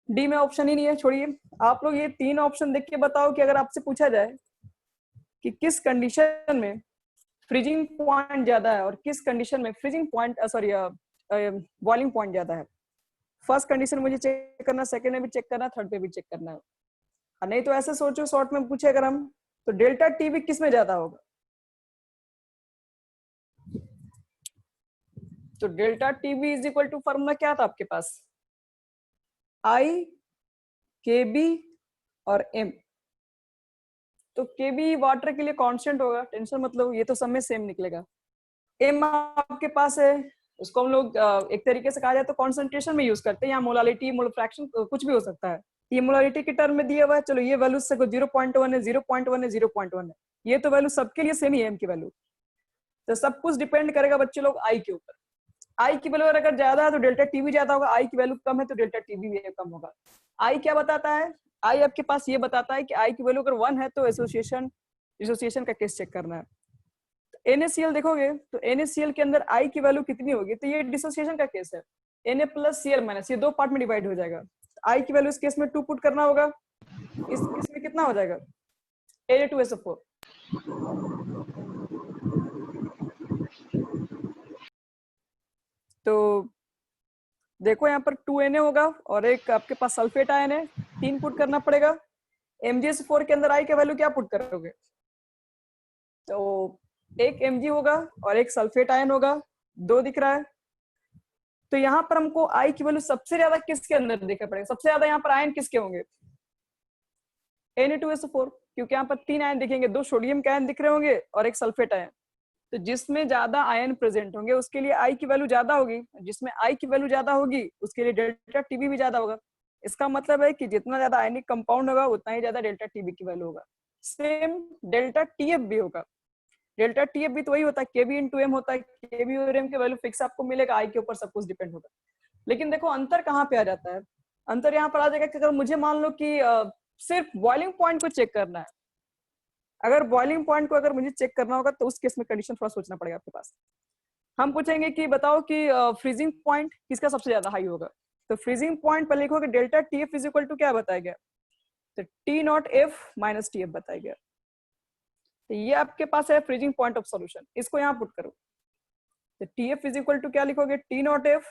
डी में ऑप्शन ही नहीं है, छोड़िए। आप लोग ये तीन ऑप्शन देख के बताओ कि अगर आपसे पूछा जाए कि किस कंडीशन में फ्रीजिंग पॉइंट ज्यादा है और किस कंडीशन में freezing point sorry boiling point ज्यादा है। फर्स्ट कंडीशन मुझे चेक करना, सेकंड में भी चेक करना, थर्ड पे भी चेक करना है। नहीं तो ऐसे सोचो शॉर्ट में पूछे अगर हम, तो डेल्टा टी भी किस में ज्यादा होगा। तो delta T B is equal to formula क्या था आपके पास, आई के बी और एम। तो के बी वाटर के लिए कांस्टेंट होगा, टेंशन मतलब ये तो सब में सेम निकलेगा। एम आपके पास है, उसको हम लोग एक तरीके से कहा जाए तो कॉन्सेंट्रेशन में यूज करते हैं, या मोलालिटी मोल फ्रैक्शन कुछ भी हो सकता है। ये मोलालिटी के टर्म में दिया हुआ है, चलो ये वैल्यू से 0.1 है 0.1 है 0.1 है, ये तो वैल्यू सबके लिए सेम ही है एम की वैल्यू। तो सब कुछ डिपेंड करेगा बच्चे लोग आई के ऊपर। आई की वैल्यू अगर ज्यादा है तो डेल्टा टी भी ज्यादा होगा, आई की वैल्यू कम है तो डेल्टा टी भी कम होगा। आई क्या बताता है, आई आपके पास ये बताता है कि आई की वैल्यू अगर 1 है तो एसोसिएशन का केस चेक करना है। NaCl देखोगे तो NaCl के अंदर I की वैल्यू कितनी होगी, तो ये डिसोसिएशन का केस है। Na प्लस Cl माइनस, ये दो पार्ट में डिवाइड हो जाएगा। I की वैल्यू इस केस में 2 पुट करना होगा, इस केस में कितना हो जाएगा Na2SO4। तो देखो यहाँ पर 2Na होगा और एक आपके पास सल्फेट आयन है, 3 पुट करना पड़ेगा। MgSO4 के अंदर I की वैल्यू क्या पुट करोगे, तो एक Mg होगा और एक सल्फेट आयन होगा, 2 दिख रहा है। तो यहाँ पर हमको आई की वैल्यू सबसे ज्यादा किसके अंदर देखना पड़ेगा, सबसे ज्यादा यहाँ पर आयन किसके होंगे, Na2SO4, क्योंकि यहाँ पर 3 आयन दिखेंगे, 2 सोडियम के आयन दिख रहे होंगे और एक सल्फेट आयन। तो जिसमें ज्यादा आयन प्रेजेंट होंगे उसके लिए आई की वैल्यू ज्यादा होगी, जिसमें आई की वैल्यू ज्यादा होगी उसके लिए डेल्टा टीबी भी ज्यादा होगा। इसका मतलब है कि जितना ज्यादा आयनिक कंपाउंड होगा उतना ही ज्यादा डेल्टा टीबी की वैल्यू होगा। सेम डेल्टा टीएफ भी होगा। डेल्टा टीएफ भी तो वही होता है, केबी इंटू एम होता है, केबी और एम की वैल्यू फिक्स आपको मिलेगा, आई के ऊपर सब कुछ डिपेंड होगा। लेकिन देखो अंतर कहाँ पे आ जाता है, अंतर यहाँ पर आ जाएगा कि अगर मुझे मान लो कि सिर्फ बॉइलिंग पॉइंट को चेक करना है, अगर बॉइलिंग पॉइंट को अगर मुझे चेक करना होगा तो उस केस में कंडीशन थोड़ा सोचना पड़ेगा आपके पास। हम पूछेंगे कि बताओ कि फ्रीजिंग पॉइंट किसका सबसे ज्यादा हाई होगा, तो फ्रीजिंग पॉइंट पर लिखोगे delta T F is equal to क्या बताया गया, तो T not F minus T F बताया गया। तो ये आपके पास है फ्रीजिंग पॉइंट ऑफ सॉल्यूशन, इसको यहाँ पुट करो, तो T F is equal to क्या लिखोगे, T not F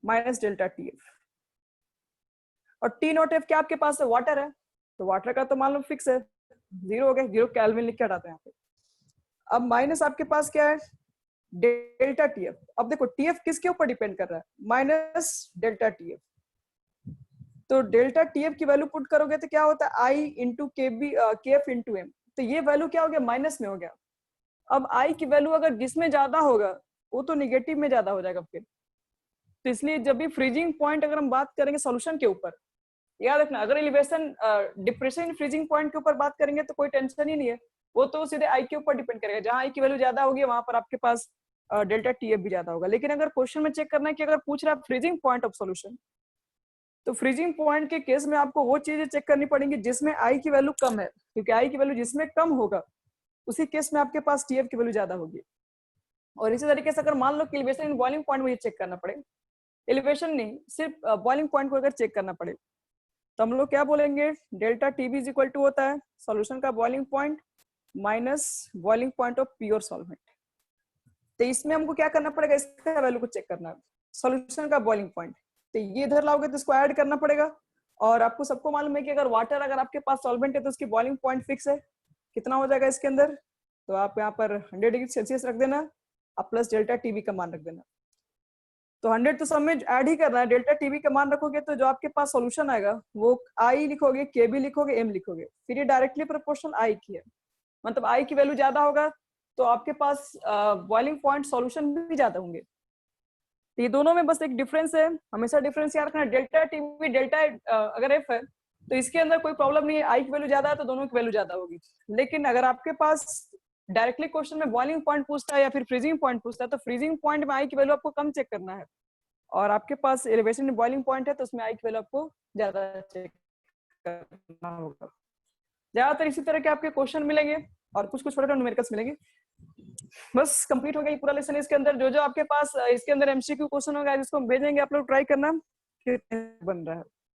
minus delta T F. और टी नॉट एफ क्या आपके पास है, वाटर है, तो वाटर का तो मान लो फिक्स है 0 हो गया, 0 केल्विन लिख के हटाते हैं यहाँ पे। अब माइनस आपके पास क्या है, डेल्टा टीएफ। अब देखो टीएफ किसके ऊपर डिपेंड कर रहा है, माइनस डेल्टा टीएफ। तो डेल्टा टीएफ की वैल्यू पुट करोगे तो क्या होता है, आई इंटू के एफ इंटू एम। तो ये वैल्यू क्या हो गया, माइनस में हो गया। अब आई की वैल्यू अगर जिसमें ज्यादा होगा वो तो निगेटिव में ज्यादा हो जाएगा फिर। तो इसलिए जब भी फ्रीजिंग पॉइंट अगर हम बात करेंगे सॉल्यूशन के ऊपर, याद रखना अगर एलिवेशन डिप्रेशन फ्रीजिंग पॉइंट के ऊपर बात करेंगे तो कोई टेंशन ही नहीं है, वो तो सीधे आई के ऊपर डिपेंड करेगा। जहां आई की वैल्यू ज्यादा होगी वहां पर आपके पास डेल्टा टीएफ भी ज्यादा होगा। लेकिन अगर क्वेश्चन में चेक करना है कि अगर पूछ रहा है फ्रीजिंग पॉइंट ऑफ सॉल्यूशन, तो फ्रीजिंग पॉइंट के केस में आपको वो चीजें चेक करनी पड़ेंगी जिसमें आई की वैल्यू कम है, क्योंकि आई की वैल्यू जिसमें कम होगा उसी केस में आपके पास टीएफ की वैल्यू ज्यादा होगी। और इसी तरीके से अगर मान लो कि एलिवेशन इन बॉइलिंग पॉइंट मुझे चेक करना पड़े, एलिवेशन नहीं सिर्फ बॉइलिंग पॉइंट को अगर चेक करना पड़े, तो हम लोग क्या बोलेंगे, delta TB is equal to होता है सॉल्यूशन का boiling point minus boiling point of pure solvent. तो इसमें हमको क्या करना पड़ेगा, इसका वैल्यू को चेक करना है, सॉल्यूशन का बॉइलिंग पॉइंट। तो ये इधर लाओगे तो इसको ऐड करना पड़ेगा। और आपको सबको मालूम है कि अगर वाटर अगर आपके पास सॉल्वेंट है तो उसकी बॉइलिंग पॉइंट फिक्स है, कितना हो जाएगा इसके अंदर, तो आप यहाँ पर 100 डिग्री सेल्सियस रख देना, अब प्लस डेल्टा टीवी का मान रख देना। तो 100 तो सब में ऐड ही करना है, डेल्टा टीवी का मान रखोगे तो जो आपके पास सॉल्यूशन आएगा वो आई लिखोगे, के बी लिखोगे, एम लिखोगे, फिर ये डायरेक्टली प्रोपोर्शनल आई की है, मतलब आई की वैल्यू ज्यादा होगा तो आपके पास बॉइलिंग पॉइंट सॉल्यूशन भी ज्यादा होंगे। तो ये दोनों में बस एक डिफरेंस है, हमेशा डिफरेंस याद रखना, डेल्टा टीवी डेल्टा अगर एफ है तो इसके अंदर कोई प्रॉब्लम नहीं है, आई की वैल्यू ज्यादा है तो दोनों की वैल्यू ज्यादा होगी। लेकिन अगर आपके पास डायरेक्टली क्वेश्चन में बॉइलिंग पॉइंट पूछता है या फिर फ्रीजिंग पॉइंट पूछता है तो फ्रीजिंग पॉइंट में आई की वैल्यू आपको कम चेक करना है, और आपके पास एलिवेशन में बॉइलिंग पॉइंट है तो उसमें आई की वैल्यू आपको ज्यादा चेक करना होगा। ज्यादातर इसी तरह के आपके क्वेश्चन मिलेंगे और कुछ कुछ छोटे न्यूमेरिकल्स मिलेंगे। बस कंप्लीट हो गया पूरा लेसन। इसके अंदर जो जो आपके पास इसके अंदर एमसीक्यू क्वेश्चन होगा जिसको हम भेजेंगे, आप लोग ट्राई करना बन रहा है।